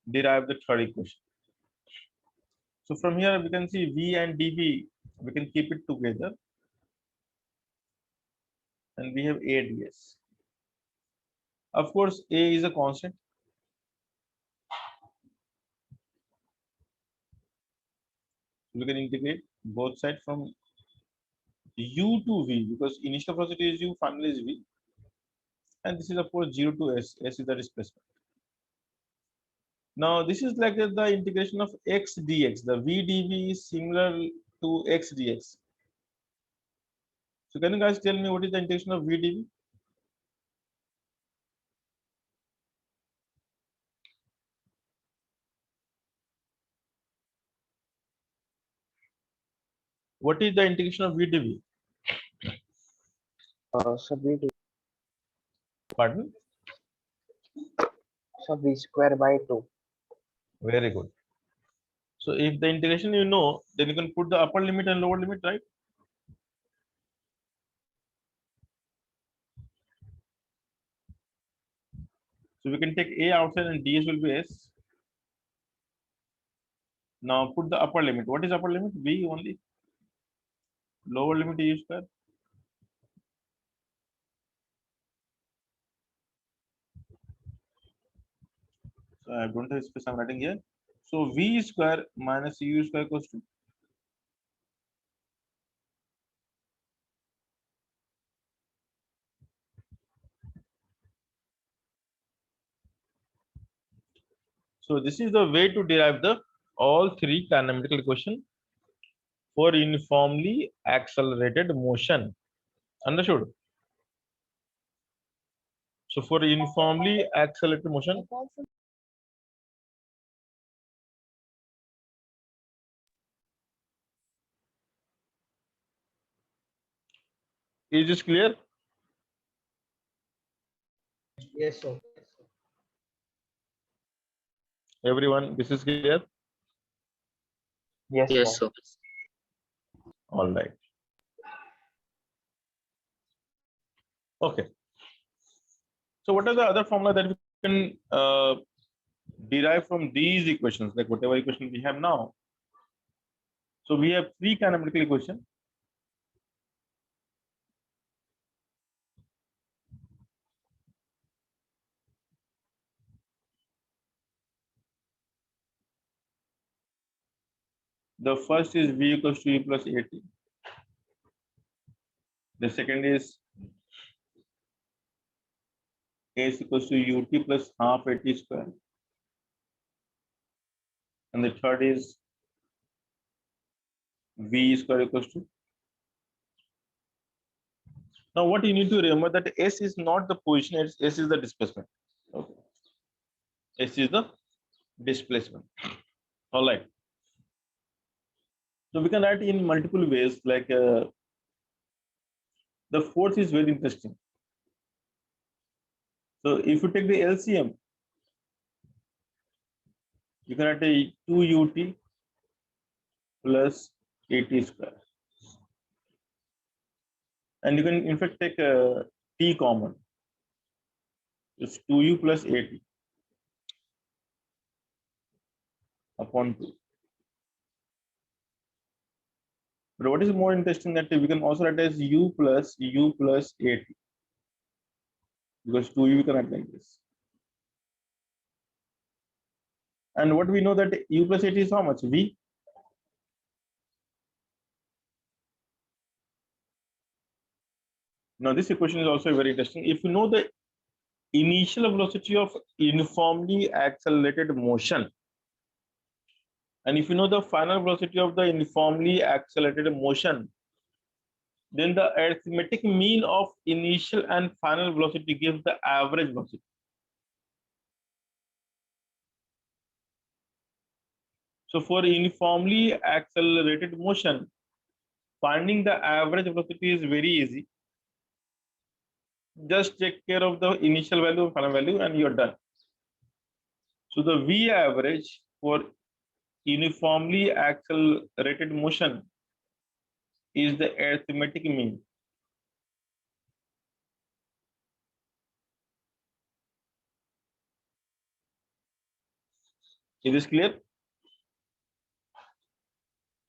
derive the third equation. So from here we can see V and dV, we can keep it together and we have A ds. Of course, A is a constant. We can integrate both sides from U to V because initial velocity is U, final is V. And this is of course 0 to S. S is the displacement. Now this is like the integration of x dx. The V dV is similar to x dx. So can you guys tell me what is the integration of V dV? What is the integration of V dV? So V Pardon? so V square by 2. Very good. So if the integration you know, then you can put the upper limit and lower limit, right? So we can take A outside and ds will be S. Now put the upper limit. What is upper limit? V only. Lower limit is U square. So I don't have space, I'm writing here. So V square minus U square equals to so this is the way to derive the all three kinematical equation for uniformly accelerated motion. Understood? So for uniformly accelerated motion, A call from is this clear? Yes, sir. Everyone, this is clear? Yes, Yes, sir. sir. All right. Okay. So what are the other formula that we can derive from these equations, like whatever equation we have now? So we have three kinematical equations. The first is V equals to E plus AT. The second is A is equals to UT plus half AT square. And the third is V square equals to. Now what you need to remember that S is not the position, S is the displacement. Okay. S is the displacement. All right. So we can write in multiple ways, like the fourth is very interesting. So if you take the LCM, You can write a 2ut plus at square. And you can in fact take t common. It's 2u plus at upon 2. But what is more interesting that we can also write as u plus at, because 2u we can write like this. And what we know that u plus at is how much? V. Now this equation is also very interesting. If you know the initial velocity of uniformly accelerated motion, and if you know the final velocity of the uniformly accelerated motion, then the arithmetic mean of initial and final velocity gives the average velocity. So for uniformly accelerated motion, finding the average velocity is very easy. Just take care of the initial value and final value and you're done. So the V average for uniformly accelerated motion is the arithmetic mean. Is this clear?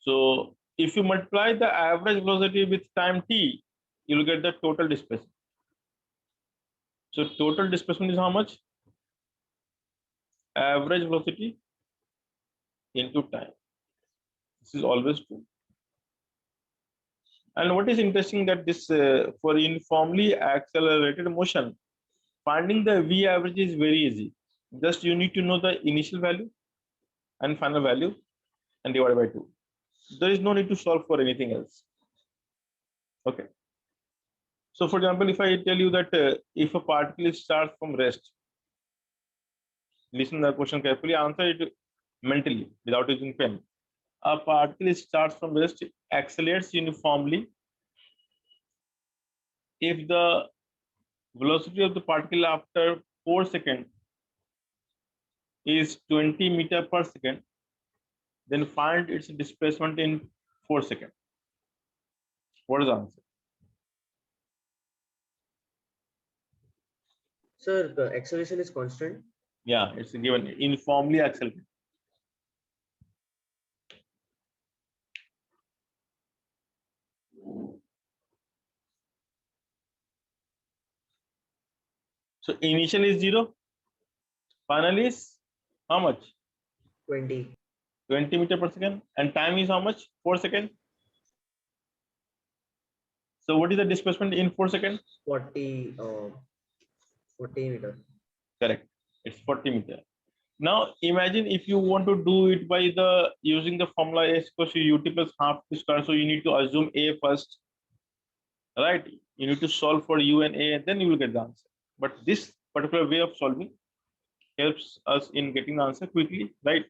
So if you multiply the average velocity with time t, you will get the total displacement. So total displacement is how much? Average velocity into time. This is always true. And what is interesting that this for uniformly accelerated motion, finding the V average is very easy. Just you need to know the initial value and final value and divide by 2. There is no need to solve for anything else. Okay. So for example, if I tell you that if a particle starts from rest, listen to the question carefully, answer it mentally without using pen. A particle starts from rest, accelerates uniformly if the velocity of the particle after 4 seconds is 20 meter per second, then find its displacement in 4 seconds. What is the answer? Sir, the acceleration is constant. Yeah, it's given uniformly accelerated. So initial is 0, final is how much? 20. 20 meter per second, and time is how much? 4 seconds. So what is the displacement in 4 seconds? 40 meter. Correct. It's 40 meter. Now imagine if you want to do it by the using the formula a equals to ut plus half t square. So you need to assume a first, right? You need to solve for u and a, and then you will get the answer. But this particular way of solving helps us in getting the answer quickly, right?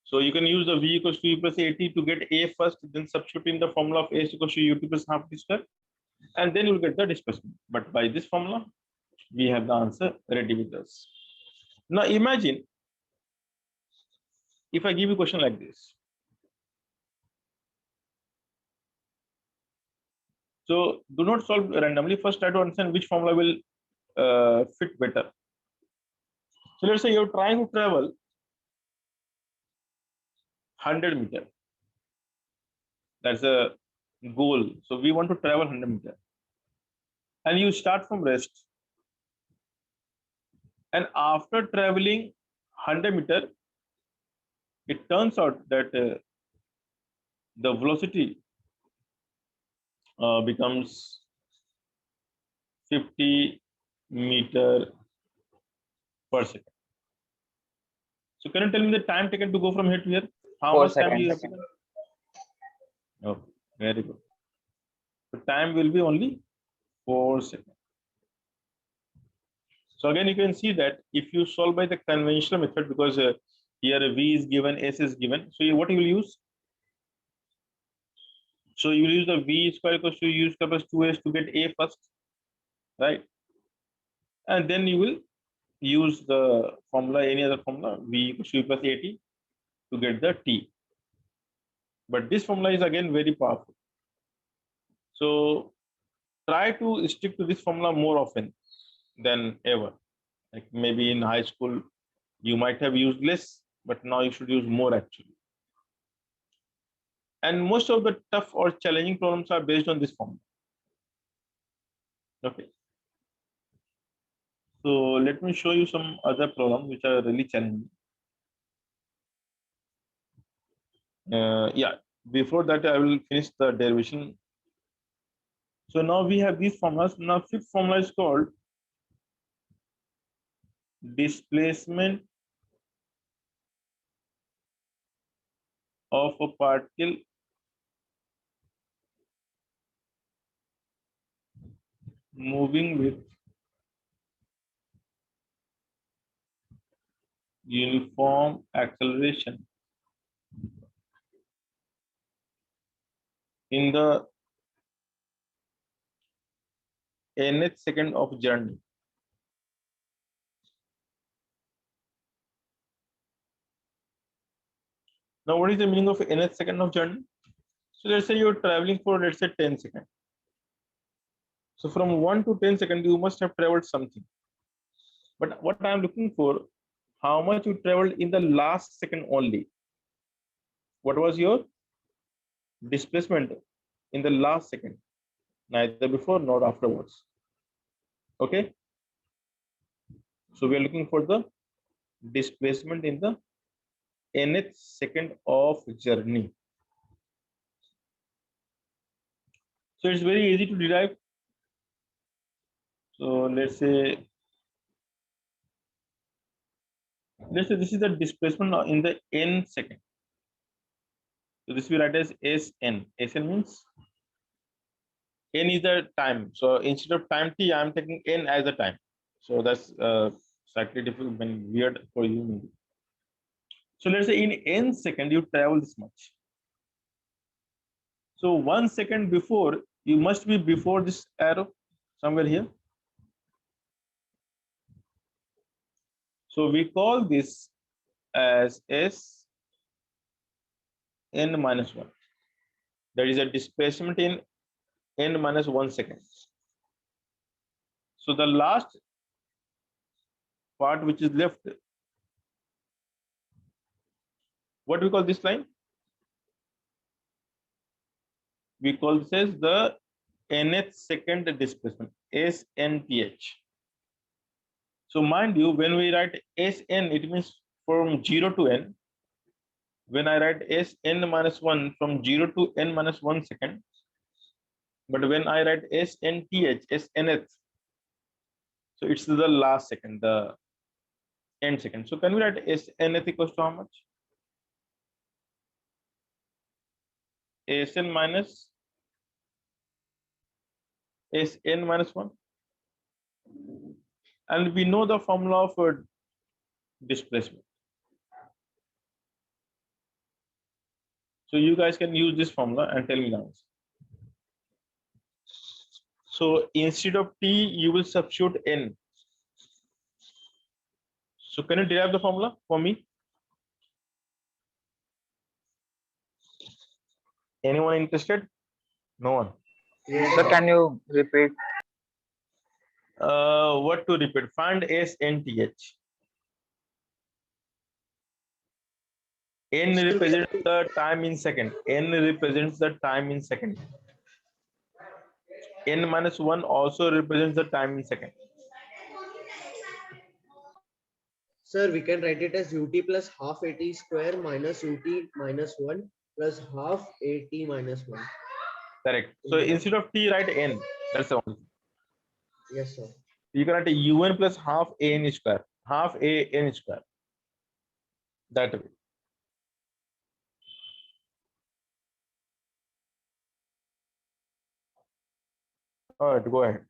So you can use the v equals to u plus at to get a first, then substitute in the formula of a equals to ut plus half t square, and then you will get the displacement. But by this formula, we have the answer ready with us. Now imagine if I give you a question like this. So do not solve randomly. First, try to understand which formula will fit better. So let's say you're trying to travel 100 meter. That's a goal. So we want to travel 100 meter. And you start from rest. And after traveling 100 meter, it turns out that the velocity becomes 50 meter per second. So can you tell me the time taken to go from here to here? How 4 much time you have seconds. taken? Okay, very good. The time will be only 4 seconds. So again, you can see that if you solve by the conventional method, because here V is given, S is given. So what you will use? So you will use the V square equals to U square plus 2S to get A first, right? And then you will use the formula, any other formula, v equals to u plus at to get the t. But this formula is again very powerful. So try to stick to this formula more often than ever. Like maybe in high school, you might have used less, but now you should use more actually. And most of the tough or challenging problems are based on this formula. Okay. So let me show you some other problems which are really challenging. Yeah, before that I will finish the derivation. So now we have these formulas. Now fifth formula is called displacement of a particle moving with uniform acceleration in the nth second of journey. Now, what is the meaning of nth second of journey? So let's say you're traveling for, let's say, 10 seconds. So from 1 to 10 seconds, you must have traveled something. But what I'm looking for, how much you traveled in the last second only. What was your displacement in the last second? Neither before nor afterwards. Okay. So we are looking for the displacement in the nth second of journey. So it's very easy to derive. So let's say this is the displacement in the n second. So this we write as Sn. Sn means n is the time. So instead of time t, I am taking n as a time. So that's slightly difficult and weird for you maybe. So let's say in n second you travel this much. So 1 second before, you must be before this arrow somewhere here. So we call this as S n minus 1. That is a displacement in n minus 1 second. So the last part which is left, what we call this line? We call this as the nth second displacement, SNTH. So mind you, when we write Sn, it means from 0 to n. When I write Sn minus 1 from 0 to n minus 1 second, but when I write SNTH, Snth, so it's the last second, the end second. So can we write Snth equals to how much? Sn minus Sn minus 1. And we know the formula of displacement. So you guys can use this formula and tell me now. So instead of t, you will substitute n. So can you derive the formula for me? Anyone interested? No one. Yes, So sir. can you repeat? What to repeat? Find SNTH. N represents the time in second. N represents the time in second. N minus 1 also represents the time in second. Sir, we can write it as ut plus half at square minus ut minus 1 plus half at minus 1. Correct. So instead of t, write n. That's the only thing. Yes, sir. You can write un plus half an square. Half a n square. That way. All right, go ahead.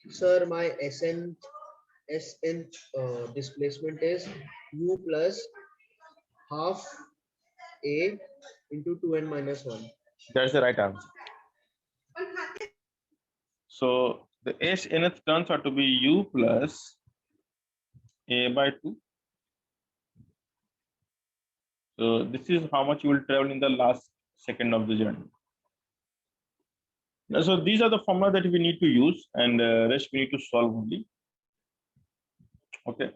Sir, my SN displacement is u plus half a into 2n minus 1. That's the right answer. So the S nth turns out to be u plus a by 2. So this is how much you will travel in the last second of the journey. So these are the formula that we need to use, and rest we need to solve only. Okay.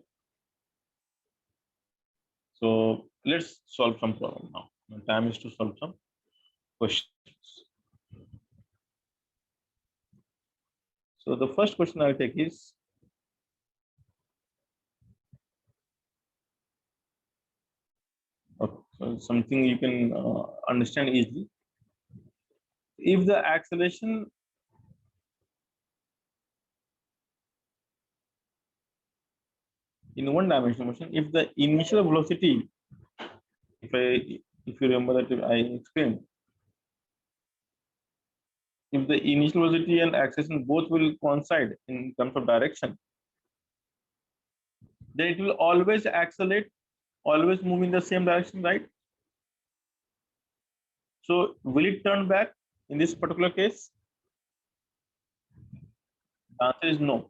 So let's solve some problem now. The time is to solve some questions. So the first question I'll take is, okay, so something you can understand easily. If the acceleration in one dimensional motion, if the initial velocity, if you remember that I explained, if the initial velocity and acceleration both will coincide in terms of direction, then it will always accelerate, always move in the same direction, right? So will it turn back in this particular case? The answer is no.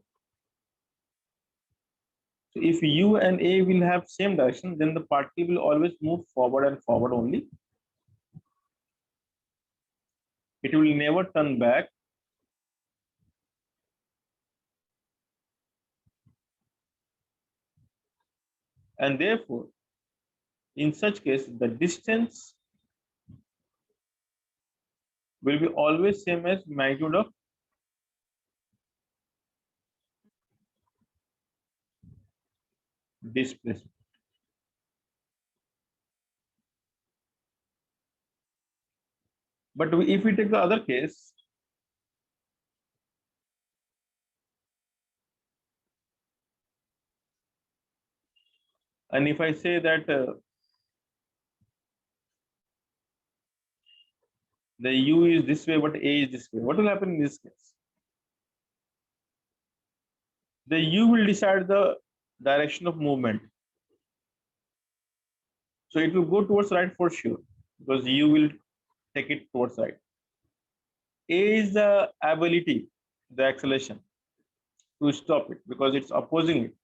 So if u and a will have same direction, then the particle will always move forward and forward only. It will never turn back. And therefore, in such case, the distance will be always same as magnitude of displacement. But if we take the other case, and if I say that the u is this way, but a is this way, what will happen in this case? The u will decide the direction of movement. So it will go towards right for sure, because u will take it towards right. A is the ability, the acceleration, to stop it, because it's opposing it.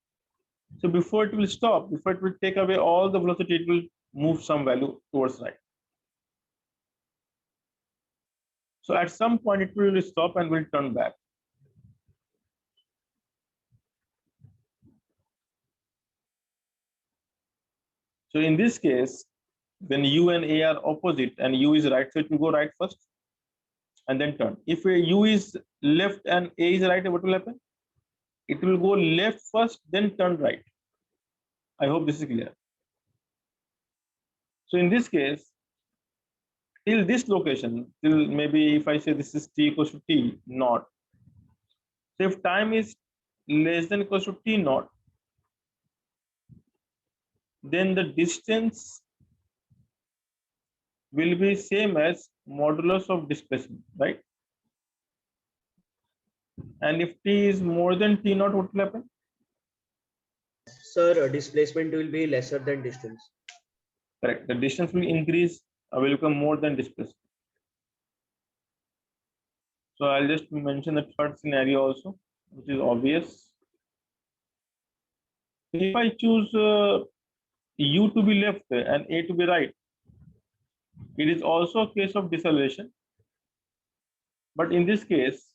So before it will stop, before it will take away all the velocity, it will move some value towards right. So at some point it will stop and will turn back. So in this case, when u and a are opposite and u is right, so it will go right first and then turn. If u is left and a is right, what will happen? It will go left first, then turn right. I hope this is clear. So in this case, till this location, till maybe if I say this is t equals to t naught. So if time is less than equals to t naught, then the distance will be same as modulus of displacement, right? And if t is more than t naught, what will happen? Sir, displacement will be lesser than distance. Correct. The distance will increase, will become more than displacement. So I'll just mention the third scenario also, which is obvious. If I choose u to be left and a to be right, it is also a case of deceleration. But in this case,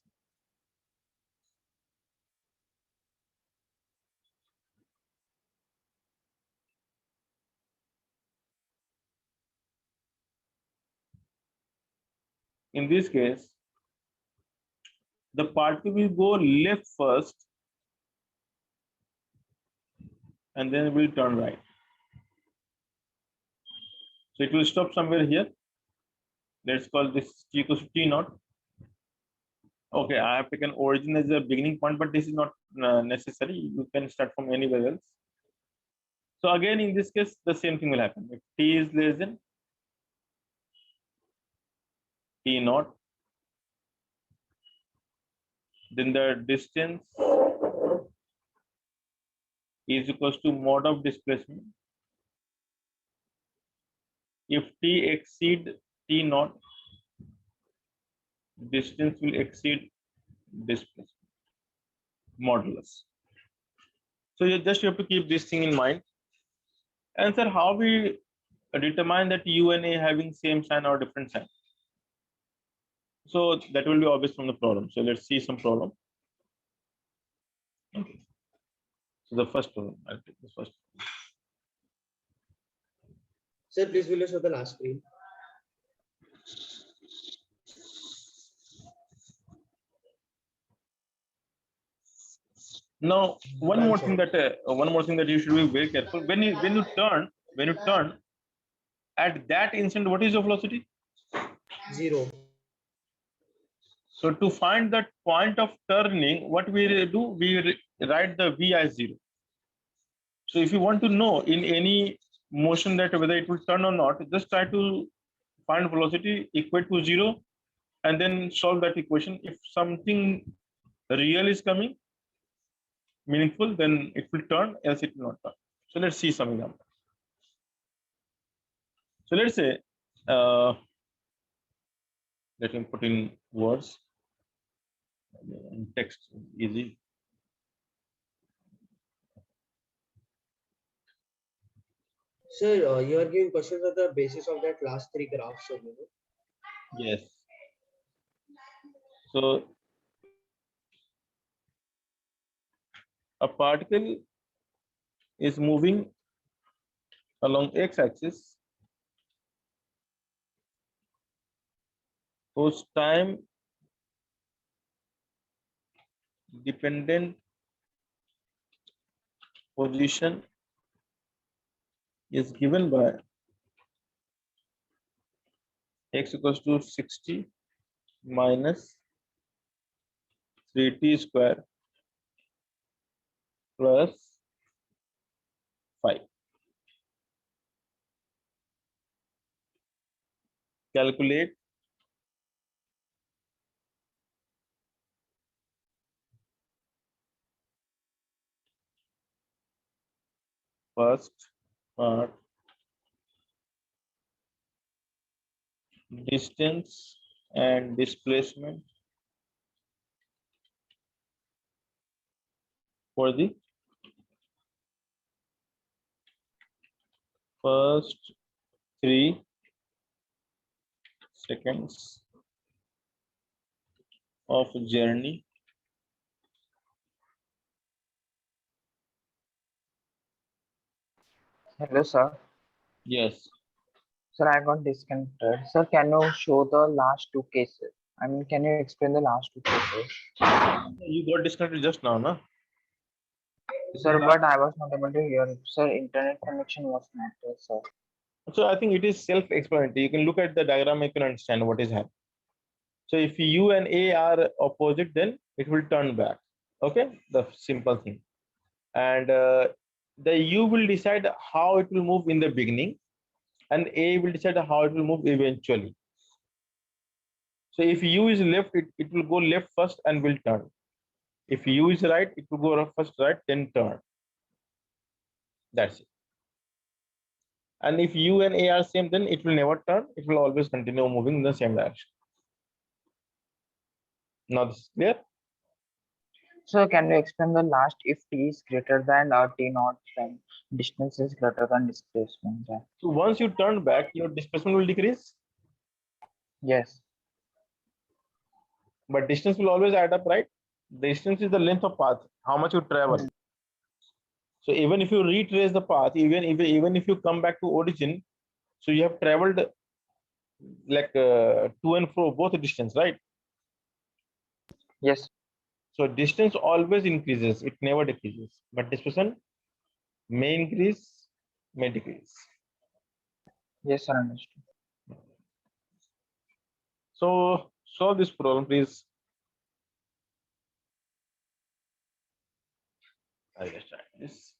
the particle will go left first and then will turn right. So it will stop somewhere here. Let's call this t equals to t naught. Okay, I have taken origin as a beginning point, but this is not necessary. You can start from anywhere else. So again, in this case, the same thing will happen. If t is less than t naught, then the distance is equals to mod of displacement. If t exceed t naught, distance will exceed displacement modulus. So you just have to keep this thing in mind. And sir, how we determine that u and a having same sign or different sign? So that will be obvious from the problem. So let's see some problem. Okay. So the first problem, I'll take the first. Sir, please will you show the last screen? Now, one Done, more sir. thing that you should be very careful when you turn at that instant, what is your velocity? 0. So to find that point of turning, what we do, we write the v as 0. So if you want to know in any motion that whether it will turn or not, just try to find velocity equate to 0 and then solve that equation. If something real is coming, meaningful, then it will turn, else it will not turn. So let's see some example. So let's say, let me put in words, text, easy. Sir, you are giving questions on the basis of that last 3 graphs only, no? Yes. So a particle is moving along x-axis whose time dependent position is given by x equals to 60 minus 3t square plus 5. Calculate first part, distance and displacement for the first 3 seconds of journey. Hello, sir. Yes. Sir, I got disconnected. Sir, can you show the last two cases? I mean, can you explain the last two cases? You got disconnected just now, no? Sir, but I was not able to hear it. Sir, internet connection was not there, sir. So I think it is self-explanatory. You can look at the diagram, you can understand what is happening. So if U and A are opposite, then it will turn back. Okay, the simple thing. And the U will decide how it will move in the beginning, and A will decide how it will move eventually. So if U is left, it will go left first and will turn. If U is right, it will go first right, then turn. That's it. And if U and A are same, then it will never turn. It will always continue moving in the same direction. Now this is clear? Sir, can you explain the last if t is greater than t naught, then distance is greater than displacement? Yeah. So once you turn back, your displacement will decrease, Yes. but distance will always add up, right? Distance is the length of path, how much you travel. So even if you retrace the path, even if you come back to origin, so you have traveled like to and fro both distance, right? Yes. So distance always increases, it never decreases, but displacement may increase, may decrease. Yes, sir, understood. So solve this problem, please. I just try this.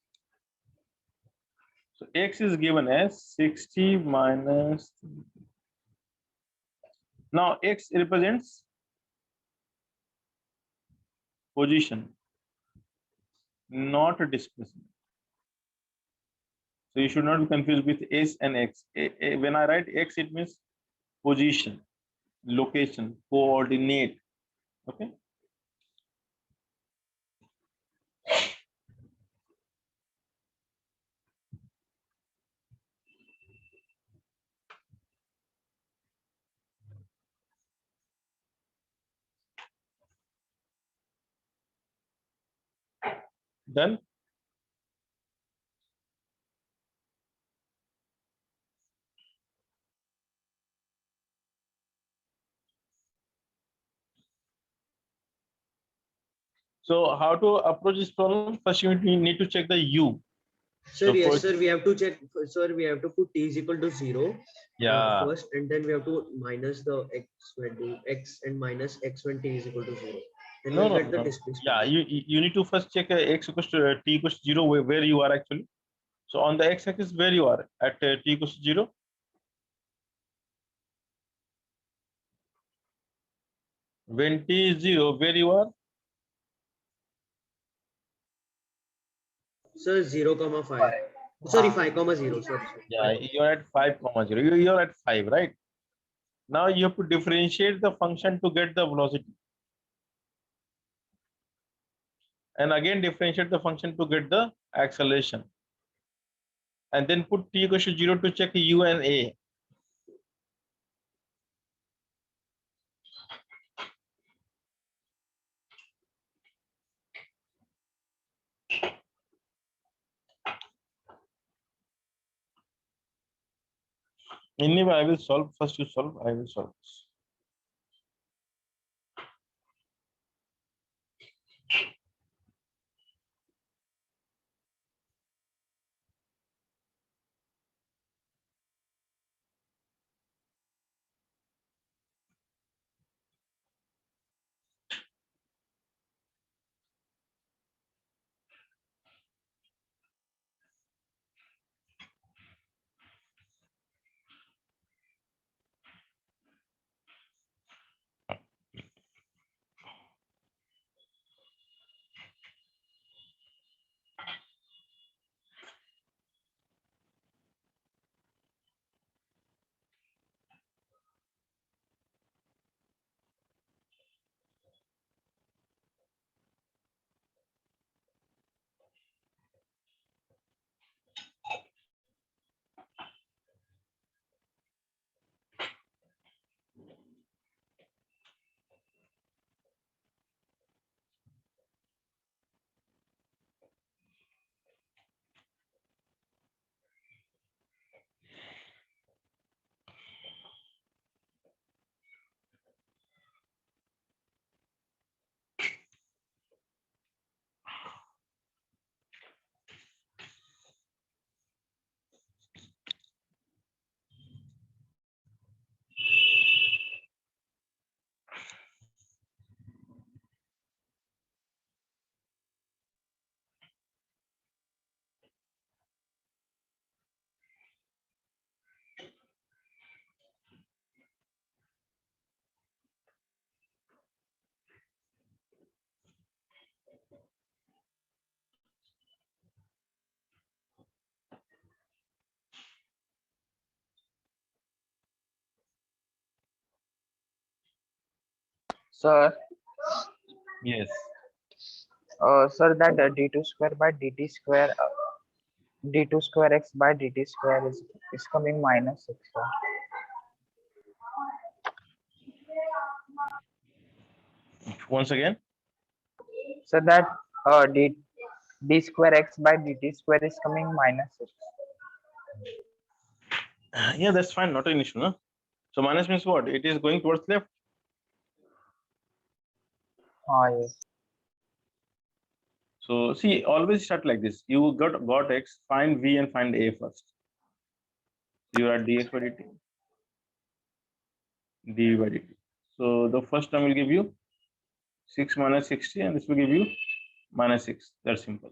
So x is given as 60 minus. Now x represents Position, not a displacement. So you should not be confused with S and X. When I write X, it means position, location, coordinate. Okay. Done. So how to approach this problem? First, you need to check the U. Sir, So yes, first, sir, we have to check. Sir, we have to put t is equal to 0 yeah. first, and then we have to minus the x value, x and minus x when t is equal to 0. Then No, we'll no, get the no. displacement. Yeah, you need to first check X equals to T equals to 0 where you are actually. So on the X axis, where you are at T equals to 0. When T is 0, where you are? Sir, 0, 5. Sorry, 5, 0. Sorry. Yeah, you're at 5, 0. You're at 5, right? Now you have to differentiate the function to get the velocity. And again, differentiate the function to get the acceleration. And then put T equals to 0 to check U and A. Anyway, I will solve. First you solve, I will solve this. Sir, Yes. sir, that d2 square by dt square, d2 square x by dt square is coming minus 6. Sir. Once again. So that d square x by dt square is coming minus 6. Yeah, that's fine. Not an issue, no? So minus means what? It is going towards left. Yes. So see, always start like this. You got X, find V and find A first. You are dx by dt, dv by dt. So the first term will give you 6 minus 60, and this will give you minus 6. That's simple.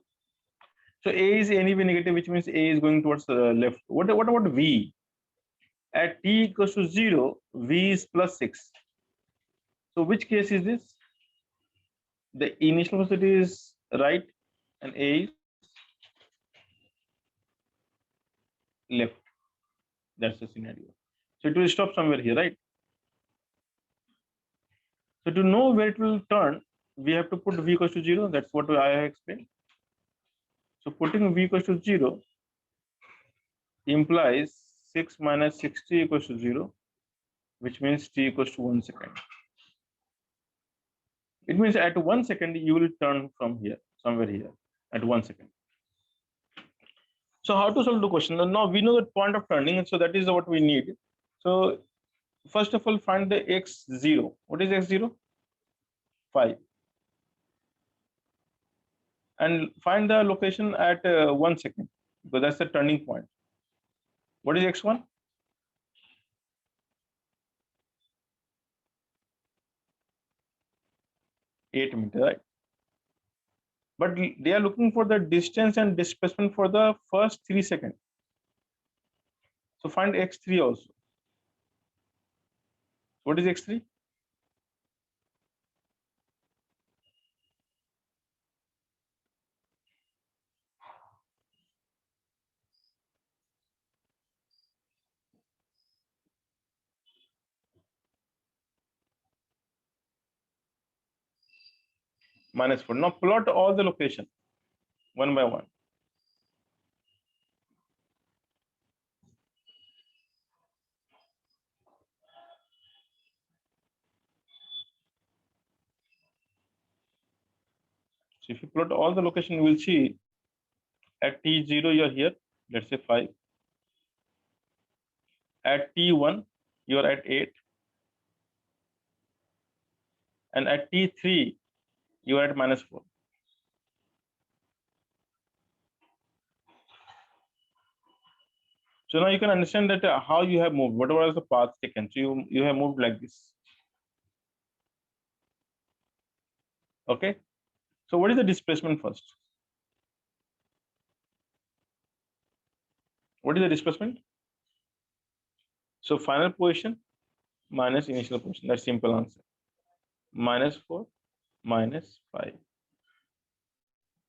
So A is anyway negative, which means A is going towards the left. What about V? At t equals to 0, V is plus 6. So which case is this? the initial velocity is right and A is left. That's the scenario. So it will stop somewhere here, right? So to know where it will turn, we have to put v equals to 0. That's what I have explained. So putting v equals to 0 implies 6 minus 60 equals to 0, which means t equals to 1 second. It means at 1 second you will turn from here, somewhere here, at 1 second. So how to solve the question? Now we know the point of turning, so that is what we need. So first of all, find the x0. What is x0? 5. And find the location at 1 second, because that's the turning point. What is x1? 8 meters, right? But they are looking for the distance and displacement for the first 3 seconds. So find x3 also. What is x3? -4. Now plot all the location one by one. So if you plot all the location, you will see at t0 you are here, let's say 5. At t1 you are at 8, and at t3 you are at -4. So now you can understand that how you have moved, whatever was the path taken. So you have moved like this. Okay. So what is the displacement first? What is the displacement? So final position minus initial position. That's simple answer. -4 -5.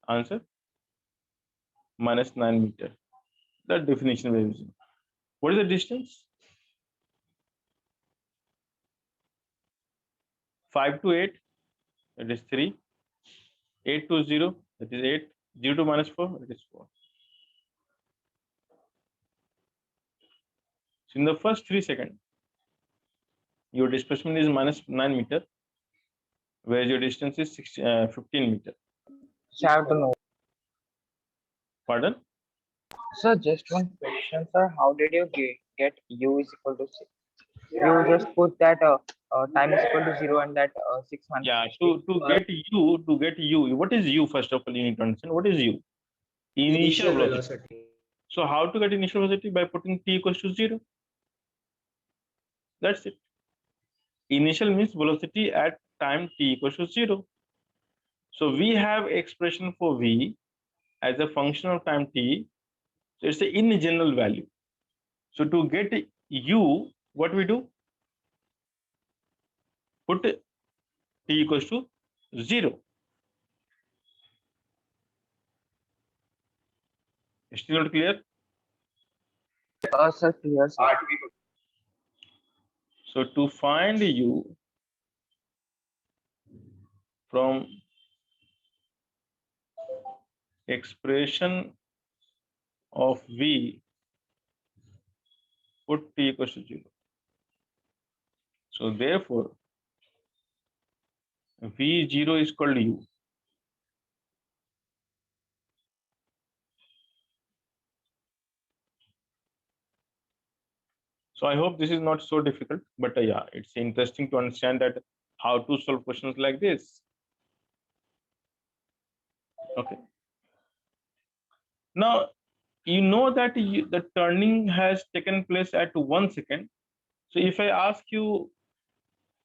Answer -9 meter. That definition we are using. What is the distance? 5 to 8, that is 3. 8 to 0, that is 8. 0 to -4, that is 4. So in the first 3 seconds, your displacement is -9 meter, whereas your distance is 15 meter. So I have to know. Pardon? Sir, just one question, sir. How did you get u is equal to 6? You just put that time is equal to 0 and that 6 minus Yeah, 60. to get u, what is u? First of all, you need to understand what is u. Initial velocity. So how to get initial velocity? By putting t equals to 0. That's it. Initial means velocity at time t equals to 0. So we have expression for v as a function of time t. So it's in general value. So to get u, what we do? Put t equals to 0. Still not clear? Sir, clear, sir. So to find u from expression of v, put t equals to 0. So therefore, v0 is called u. So I hope this is not so difficult, but yeah, it's interesting to understand that how to solve questions like this. Okay. Now, you know that the turning has taken place at 1 second. So if I ask you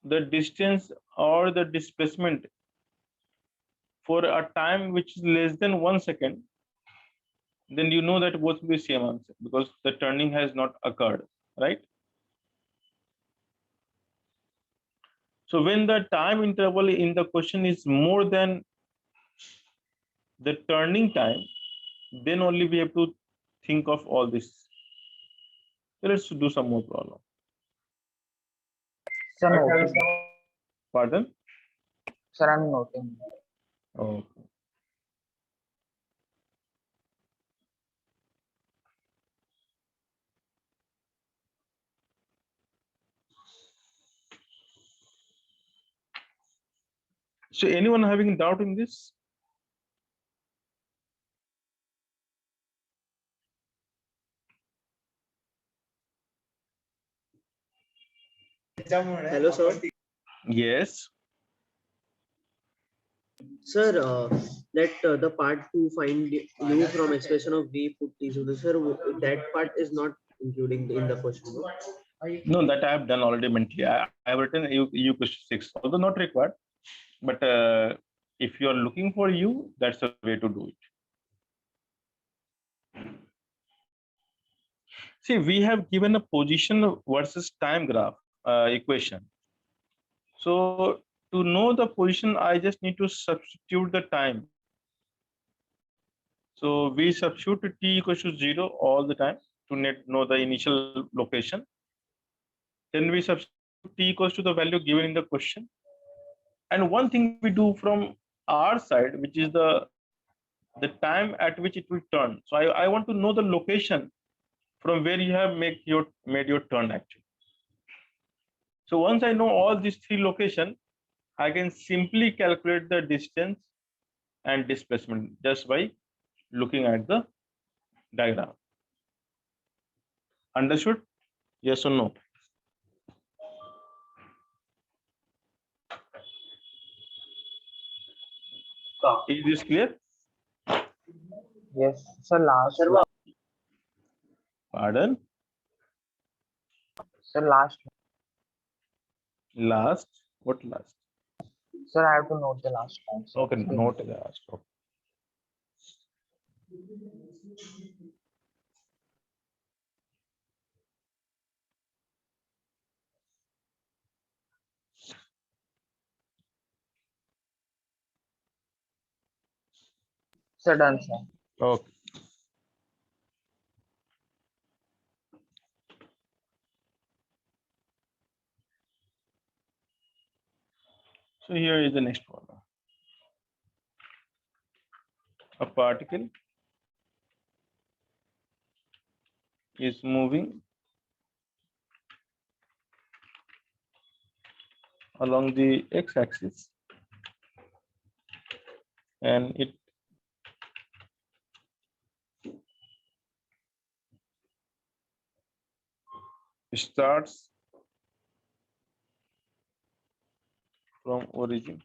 the distance or the displacement for a time which is less than 1 second, then you know that both will be same answer because the turning has not occurred, right? So when the time interval in the question is more than the turning time, then only we have to think of all this. So let's do some more problem. Sir, noting. Pardon? Sir, I'm noting. Oh. So anyone having doubt in this? Hello, sir. Yes. Sir, that the part to find u from expression of v put t. So, sir, that part is not including in the question. No? No, that I have done already mentally. I have written U question 6, although not required. But if you are looking for U, that's the way to do it. See, we have given a position versus time graph equation. So to know the position, I just need to substitute the time. So we substitute t equals to 0 all the time to know the initial location. Then we substitute t equals to the value given in the question. And one thing we do from our side, which is the time at which it will turn. So I want to know the location from where you have made your turn actually. So once I know all these three locations, I can simply calculate the distance and displacement just by looking at the diagram. Understood? Yes or no? Is this clear? Yes, sir, last. Pardon? Sir, last. Last? What last? Sir, I have to note the last one. Sir. Okay, note the last. Okay. Sir, done, sir. Okay. So here is the next problem. A particle is moving along the x-axis and it starts from origin.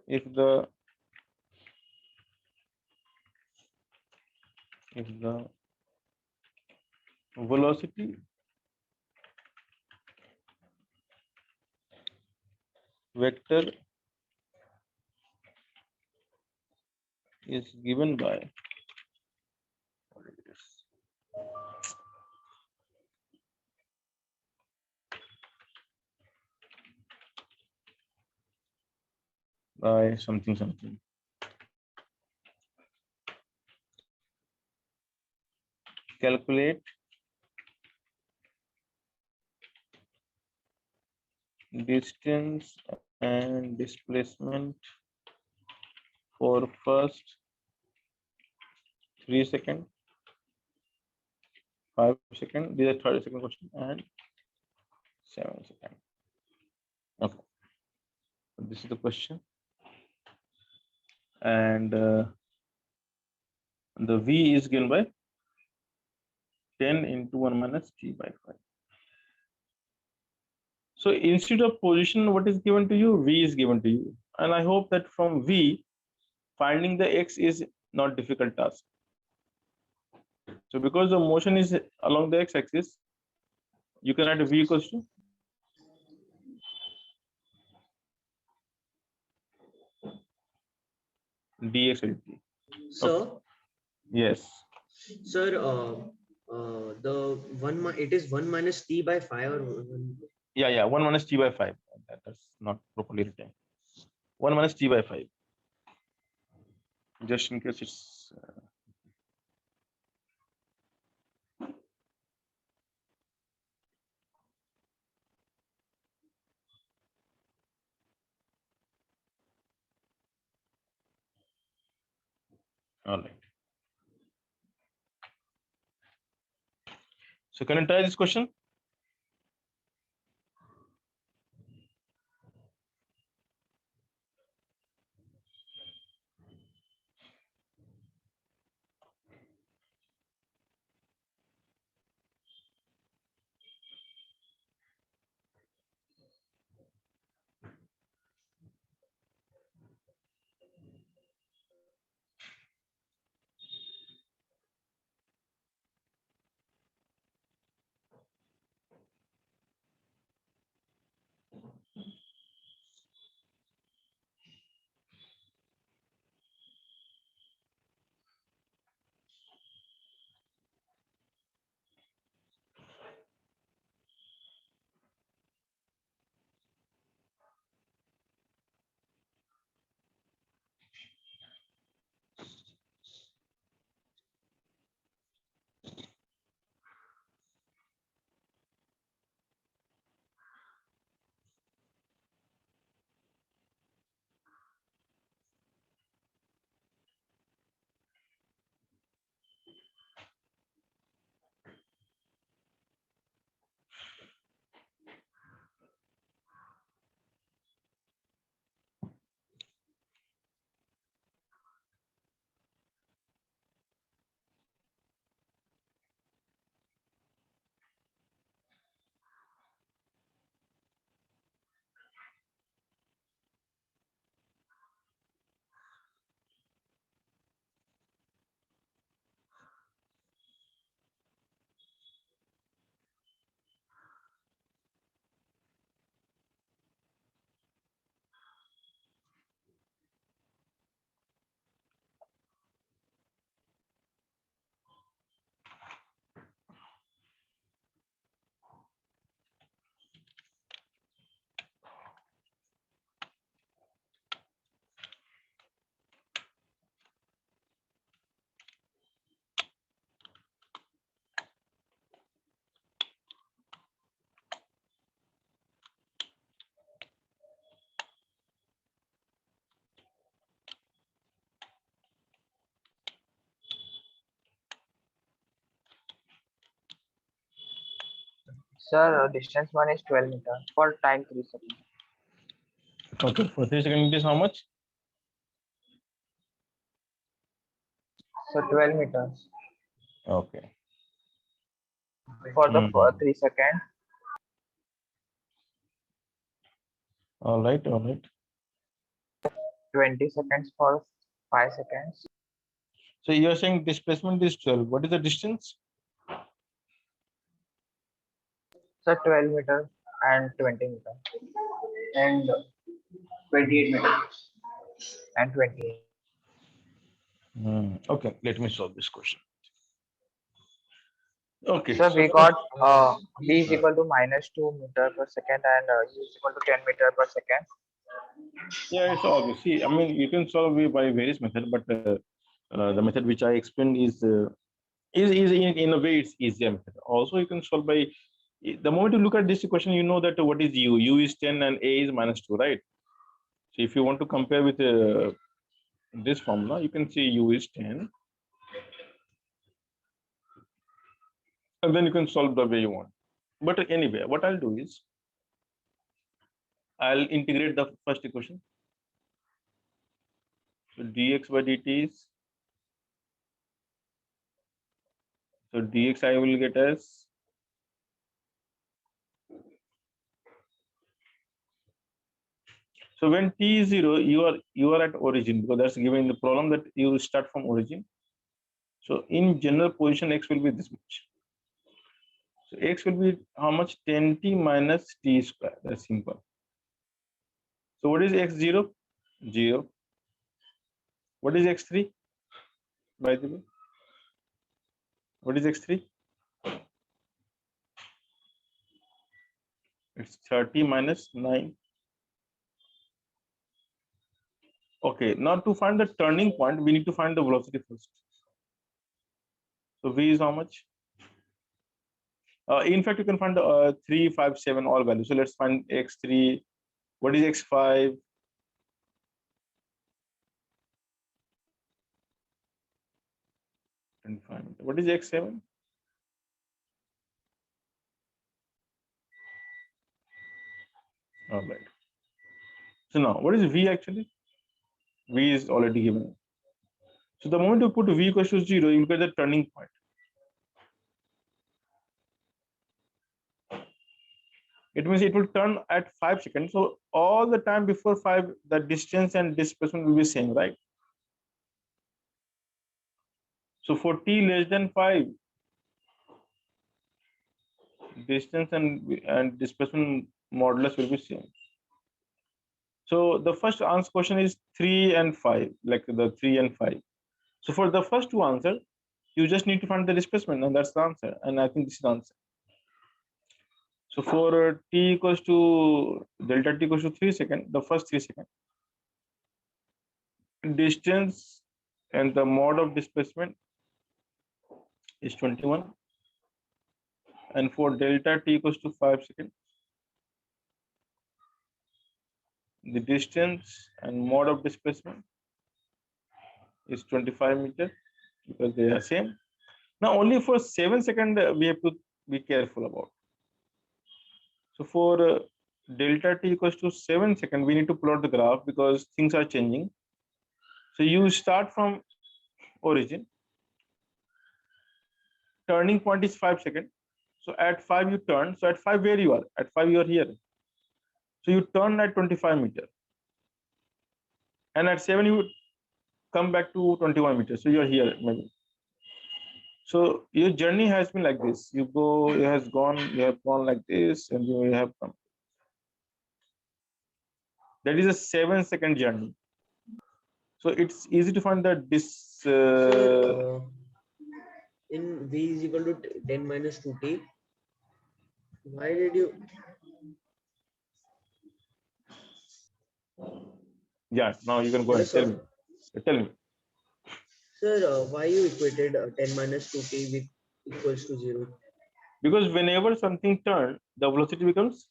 If the velocity vector is given by something. Calculate distance and displacement for first 3 seconds, 5 seconds, these are 30-second question, and 7 seconds. Okay, so this is the question, and the V is given by 10 into 1 minus t by 5. So instead of position, what is given to you? V is given to you, and I hope that from V, finding the x is not difficult task. So because the motion is along the x-axis, you can write V equals to dx dt. Sir, Yes. sir, It is 1 minus t by 5 or Yeah, 1 minus t by 5. That's not properly written. 1 minus t by 5. Just in case it's. All right. So can you try this question? Sir, distance one is 12 meter for time 3 seconds. Okay, for 3 seconds it is how much? So 12 meters Okay. for the Hmm. 3 seconds. All right. 20 seconds for 5 seconds. So you are saying displacement is 12. What is the distance? So 12 meters and 20 meters and 28 meters and 28. Okay, let me solve this question. Okay, So so we got v is equal to minus 2 meter per second and u is equal to 10 meter per second. yeah, it's obvious. See, I mean, you can solve it by various methods, but the method which I explained is in a way it's easier method. Also, you can solve by the moment you look at this equation, you know that what is u? U is 10 and a is minus 2, right? So if you want to compare with this formula, you can see u is 10, and then you can solve the way you want. But anyway, what I'll do is I'll integrate the first equation. So dx by dt is, so dx I will get as, so when t is 0, you are at origin, because that's given in the problem that you will start from origin. So in general position x will be this much. So x will be how much? 10t minus t square. That's simple. So what is x0? 0. What is x3? By the way, what is x3? It's 30 minus 9. Okay, now to find the turning point, we need to find the velocity first. So V is how much? In fact, you can find 3, 5, 7 all values. So let's find x3. What is x5? What is x7? All right. So now, what is V actually? V is already given. So the moment you put V equals to 0, you get the turning point. It means it will turn at 5 seconds. So all the time before 5, the distance and displacement will be same, right? So for t less than 5, distance and displacement modulus will be same. So the first answer question is 3 and 5, like the 3 and 5. So for the first two answer, you just need to find the displacement, and that's the answer. And I think this is the answer. So for t equals to delta t equals to 3 seconds, the first 3 seconds, distance and the mode of displacement is 21. And for delta t equals to 5 seconds, the distance and mode of displacement is 25 meters because they are same. Now only for 7 seconds we have to be careful about. So for delta t equals to 7 seconds, we need to plot the graph because things are changing. So you start from origin. Turning point is 5 seconds. So at 5 you turn. So at 5 where you are? At 5 you are here. So you turn at 25 meters. And at 7 you come back to 21 meters. So you are here maybe. So your journey has been like this. You have gone like this, and you have come. That is a 7-second journey. So it's easy to find that this. Sir, in V is equal to 10 minus 2t, why did you? Yeah, now you can go Yes, and sir. tell me. Sir, why you equated 10 minus 2t with equals to 0? Because whenever something turns, the velocity becomes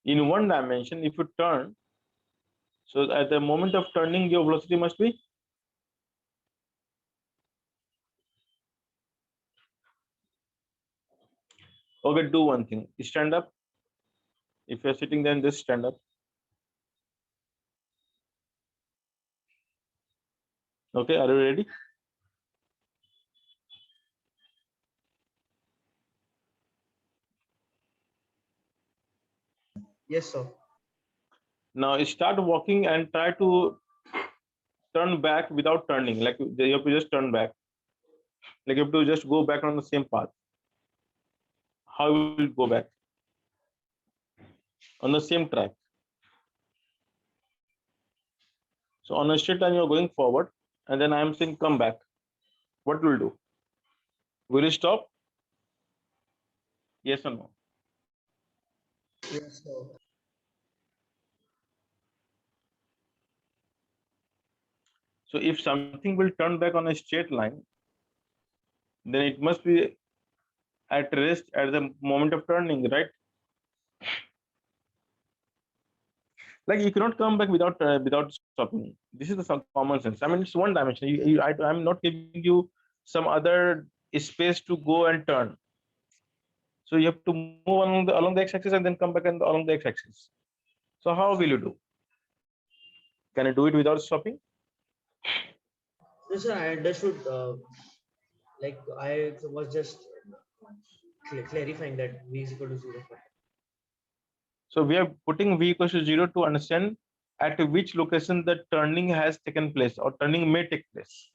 in one dimension. If you turn, so at the moment of turning, your velocity must be. Okay, do one thing. Stand up. If you're sitting, then just stand up. Okay, are you ready? Yes, sir. Now start walking and try to turn back without turning. Like you have to just turn back. Like you have to just go back on the same path. How will it go back? On the same track. So on a straight line, you're going forward, and then I am saying come back. What will do? Will you stop? Yes or no? Yes, sir. So if something will turn back on a straight line, then it must be at rest at the moment of turning, right? Like you cannot come back without stopping. This is the some common sense. I mean, it's one dimension. I'm not giving you some other space to go and turn. So you have to move along the x-axis and then come back along the x-axis. So how will you do? Can you do it without stopping? No, sir, I understood. Like I was just clarifying that V is equal to 0. So we are putting v equals to 0 to understand at which location the turning has taken place or turning may take place.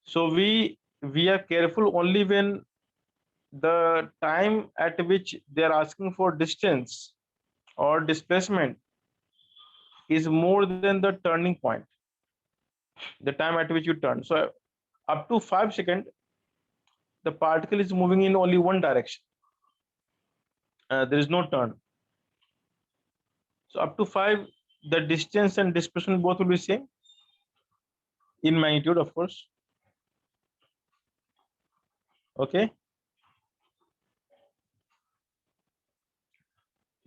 So we are careful only when the time at which they are asking for distance or displacement is more than the turning point, the time at which you turn. So up to 5 seconds, the particle is moving in only one direction. There is no turn. So up to 5, the distance and displacement both will be same in magnitude, of course. Okay.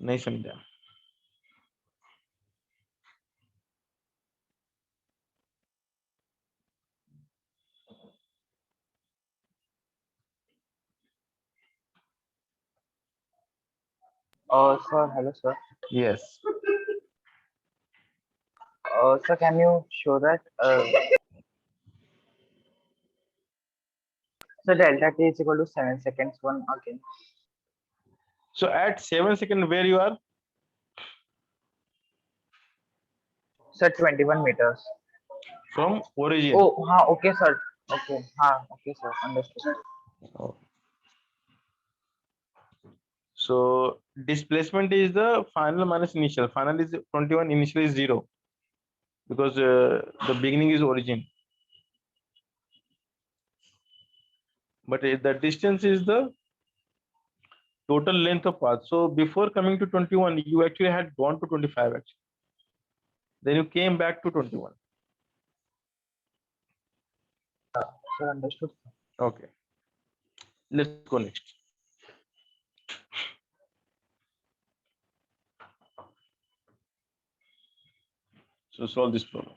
नहीं समझा. Sir, hello, sir. Yes. Sir, can you show that? So delta t is equal to 7 seconds. One again. So at 7 seconds, where you are? Sir, 21 meters. From origin. Oh, okay, sir. Okay, okay, sir. Understood. Oh. So displacement is the final minus initial. Final is 21, initial is 0, because the beginning is origin. But the distance is the total length of path. So before coming to 21, you actually had gone to 25 actually. Then you came back to 21. Sir, understood. Okay. Let's go next. So solve this problem.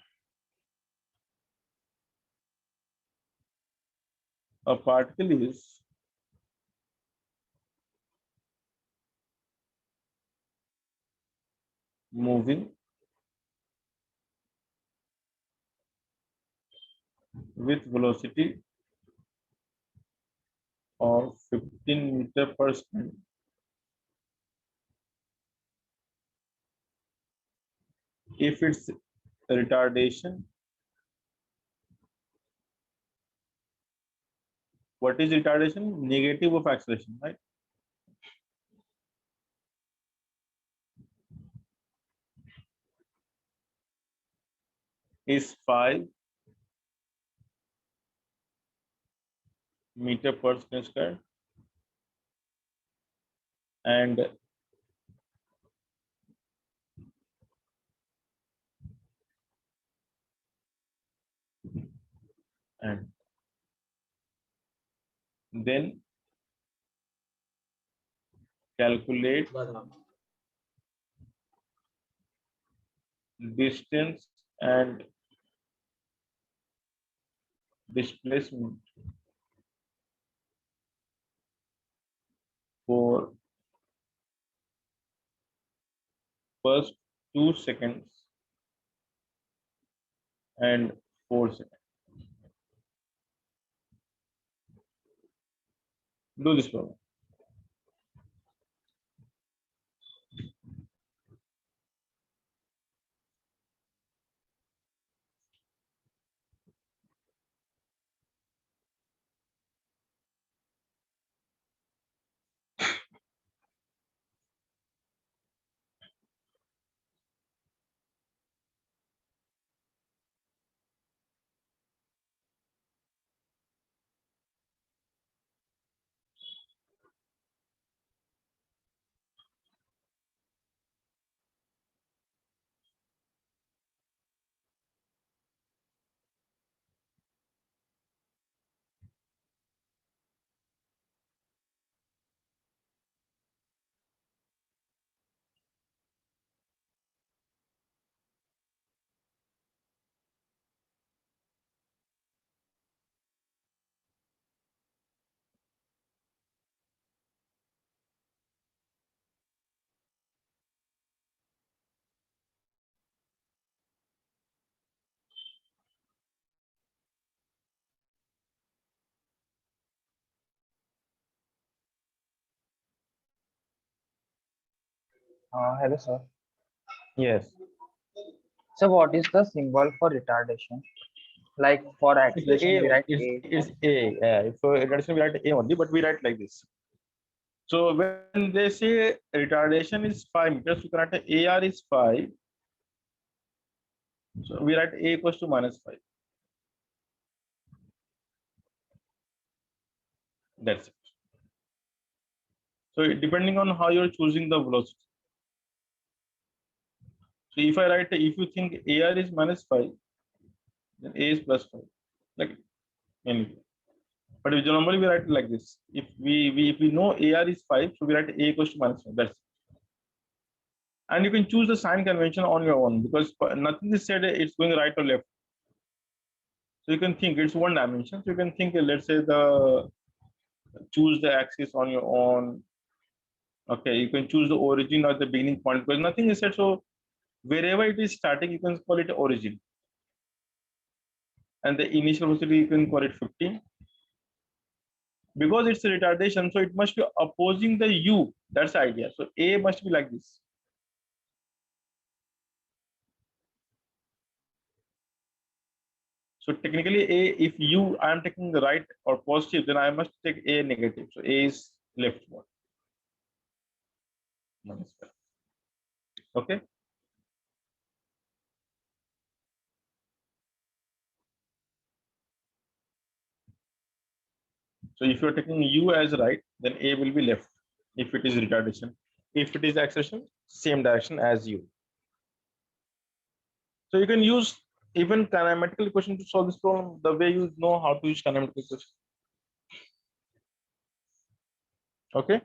A particle is moving with velocity of 15 meter per second if its retardation, what is retardation? Negative of acceleration, right? Is 5 meter per second square, and then calculate distance and displacement for first 2 seconds and 4 seconds. Do this problem. Hello, sir. Yes. So what is the symbol for retardation? Like for It's acceleration, we A. write It's, A. it's A. For retardation, we write A only, but we write like this. So when they say retardation is 5 meters, we can write AR is 5. So we write A equals to -5. That's it. So depending on how you're choosing the velocity. So if I write, if you think AR is -5, then A is +5, like anyway. But we normally we write it like this. If we know AR is 5, so we write A equals to -5. That's it. And you can choose the sign convention on your own because nothing is said it's going right or left. So you can think it's one dimension. So you can think, let's say choose the axis on your own. Okay, you can choose the origin or the beginning point because nothing is said. So wherever it is starting, you can call it origin. And the initial velocity you can call it 15. Because it's a retardation, so it must be opposing the U. That's the idea. So A must be like this. So technically A, if U I am taking the right or positive, then I must take A negative. So A is leftward. Okay. So if you're taking U as right, then A will be left if it is retardation. If it is acceleration, same direction as U. So you can use even kinematical equation to solve this problem the way you know how to use kinematical equation. Okay.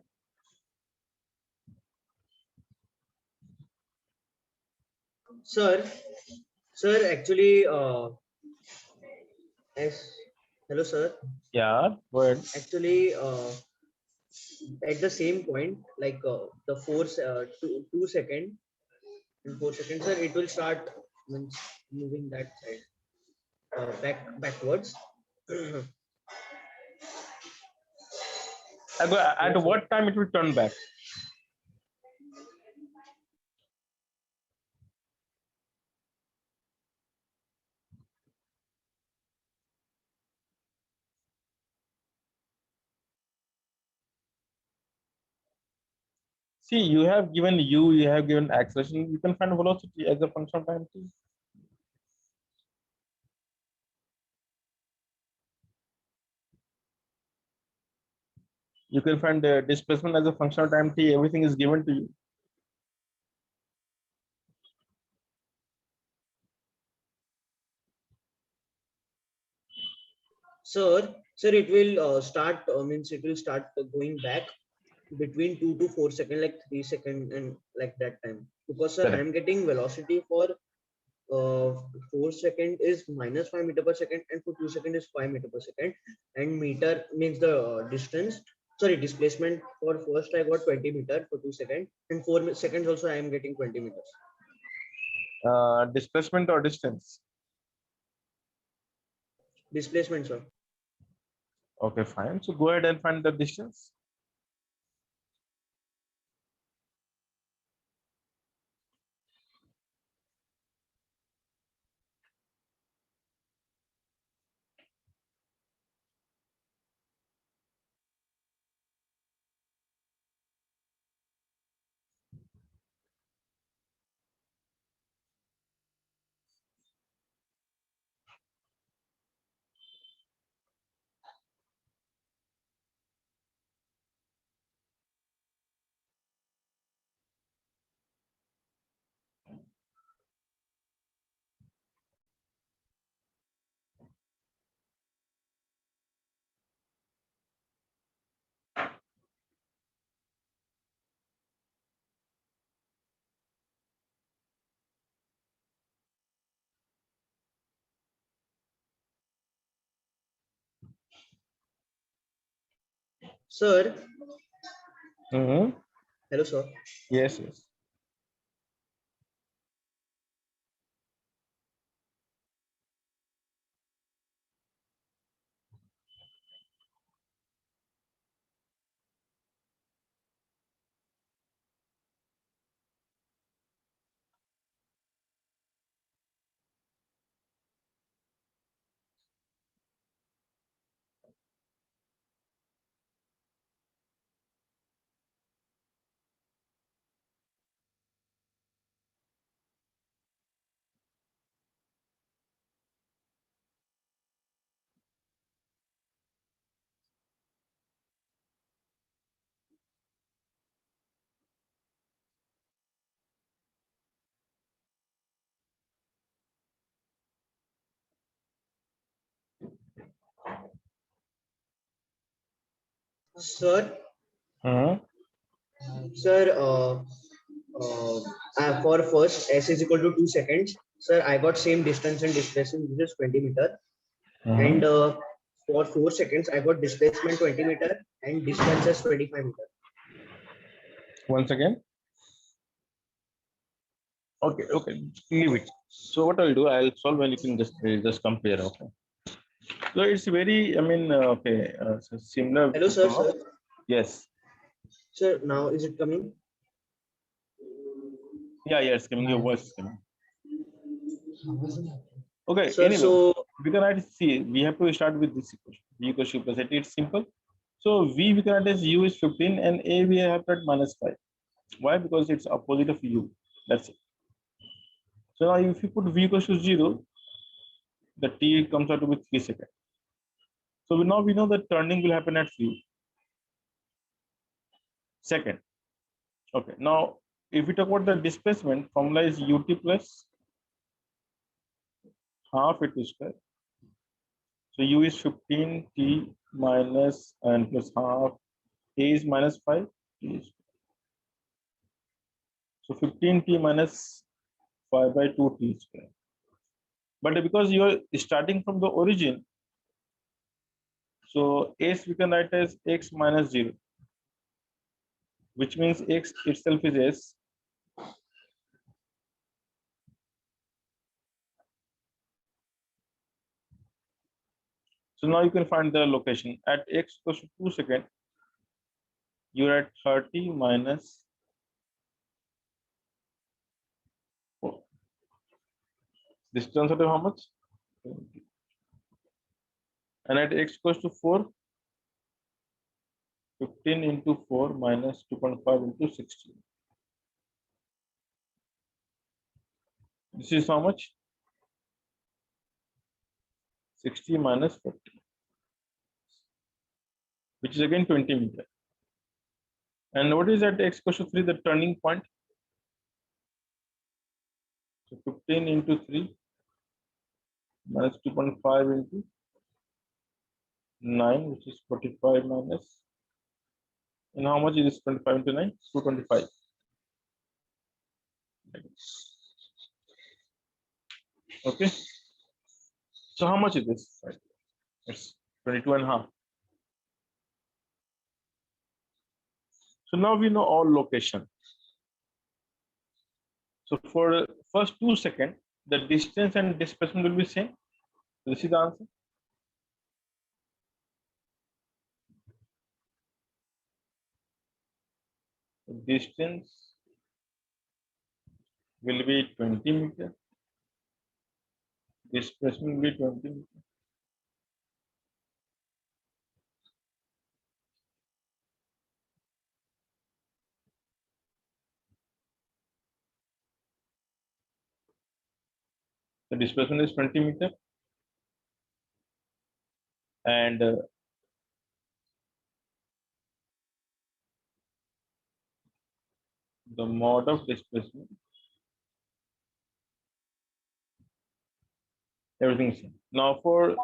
Sir, actually, as hello, sir. Yeah, go ahead. Actually, at the same point, like the force 2 second in 4 seconds, sir, it will start means moving that side backwards. At what time it will turn back? See, you have given U, you have given acceleration. You can find velocity as a function of time t. You can find the displacement as a function of time t. Everything is given to you. Sir, it will start means it will start going back between 2 to 4 seconds, like 3 seconds, and like that time. Because sir, I am getting velocity for 4 seconds is -5 meter per second, and for 2 seconds is 5 meter per second, and meter means the distance. Sorry, displacement for first I got 20 meter for 2 seconds, and 4 seconds also I am getting 20 meters. Displacement or distance? Displacement, sir. Okay, fine. So go ahead and find the distance. Sir, Mm-hmm. hello, sir. Yes, yes. Sir, Hmm. sir, for first s is equal to 2 seconds. Sir, I got same distance and displacement, which is 20 meter. And for 4 seconds, I got displacement 20 meter and distance as 25 meter. Once again. Okay, okay, leave it. So what I'll do, I'll solve and you can just compare. Okay. So it's very, I mean, okay, so similar. Hello, to- sir. Yes. Sir, now is it coming? Yeah, it's coming. Your voice is coming. Okay. Sir, Anyway, so we can write C. We have to start with this equation. V equals to plus 80. It's simple. So V we can write as U is 15 and A we have to write -5. Why? Because it's opposite of U. That's it. So now if you put V equals to 0, the T comes out to be 3 seconds. So now we know that turning will happen at 3 seconds. Okay. Now if we talk about the displacement, formula is ut plus half at square. So U is 15, T minus and plus half, A is -5, T is. So 15T minus 5 by 2T square. But because you are starting from the origin, so S we can write as x minus 0, which means x itself is S. So now you can find the location. At x equals to 2 seconds, you're at 30 minus 4. This turns out to how much? 20. And at x equals to 4, 15 into 4 minus 2.5 into 16. This is how much? 60 minus 40, which is again 20 meters. And what is at x equals to 3, the turning point? So 15 into 3 minus 2.5 into 9, which is 45 minus. And how much is this 25 into 9? 225. Okay. So how much is this? Right. It's 22 and a half. So now we know all location. So for first 2 seconds, the distance and displacement will be same. This is the answer. The distance will be 20 meters. Displacement will be 20 meters. The displacement is 20 meters. And the mode of displacement, everything is same. Now for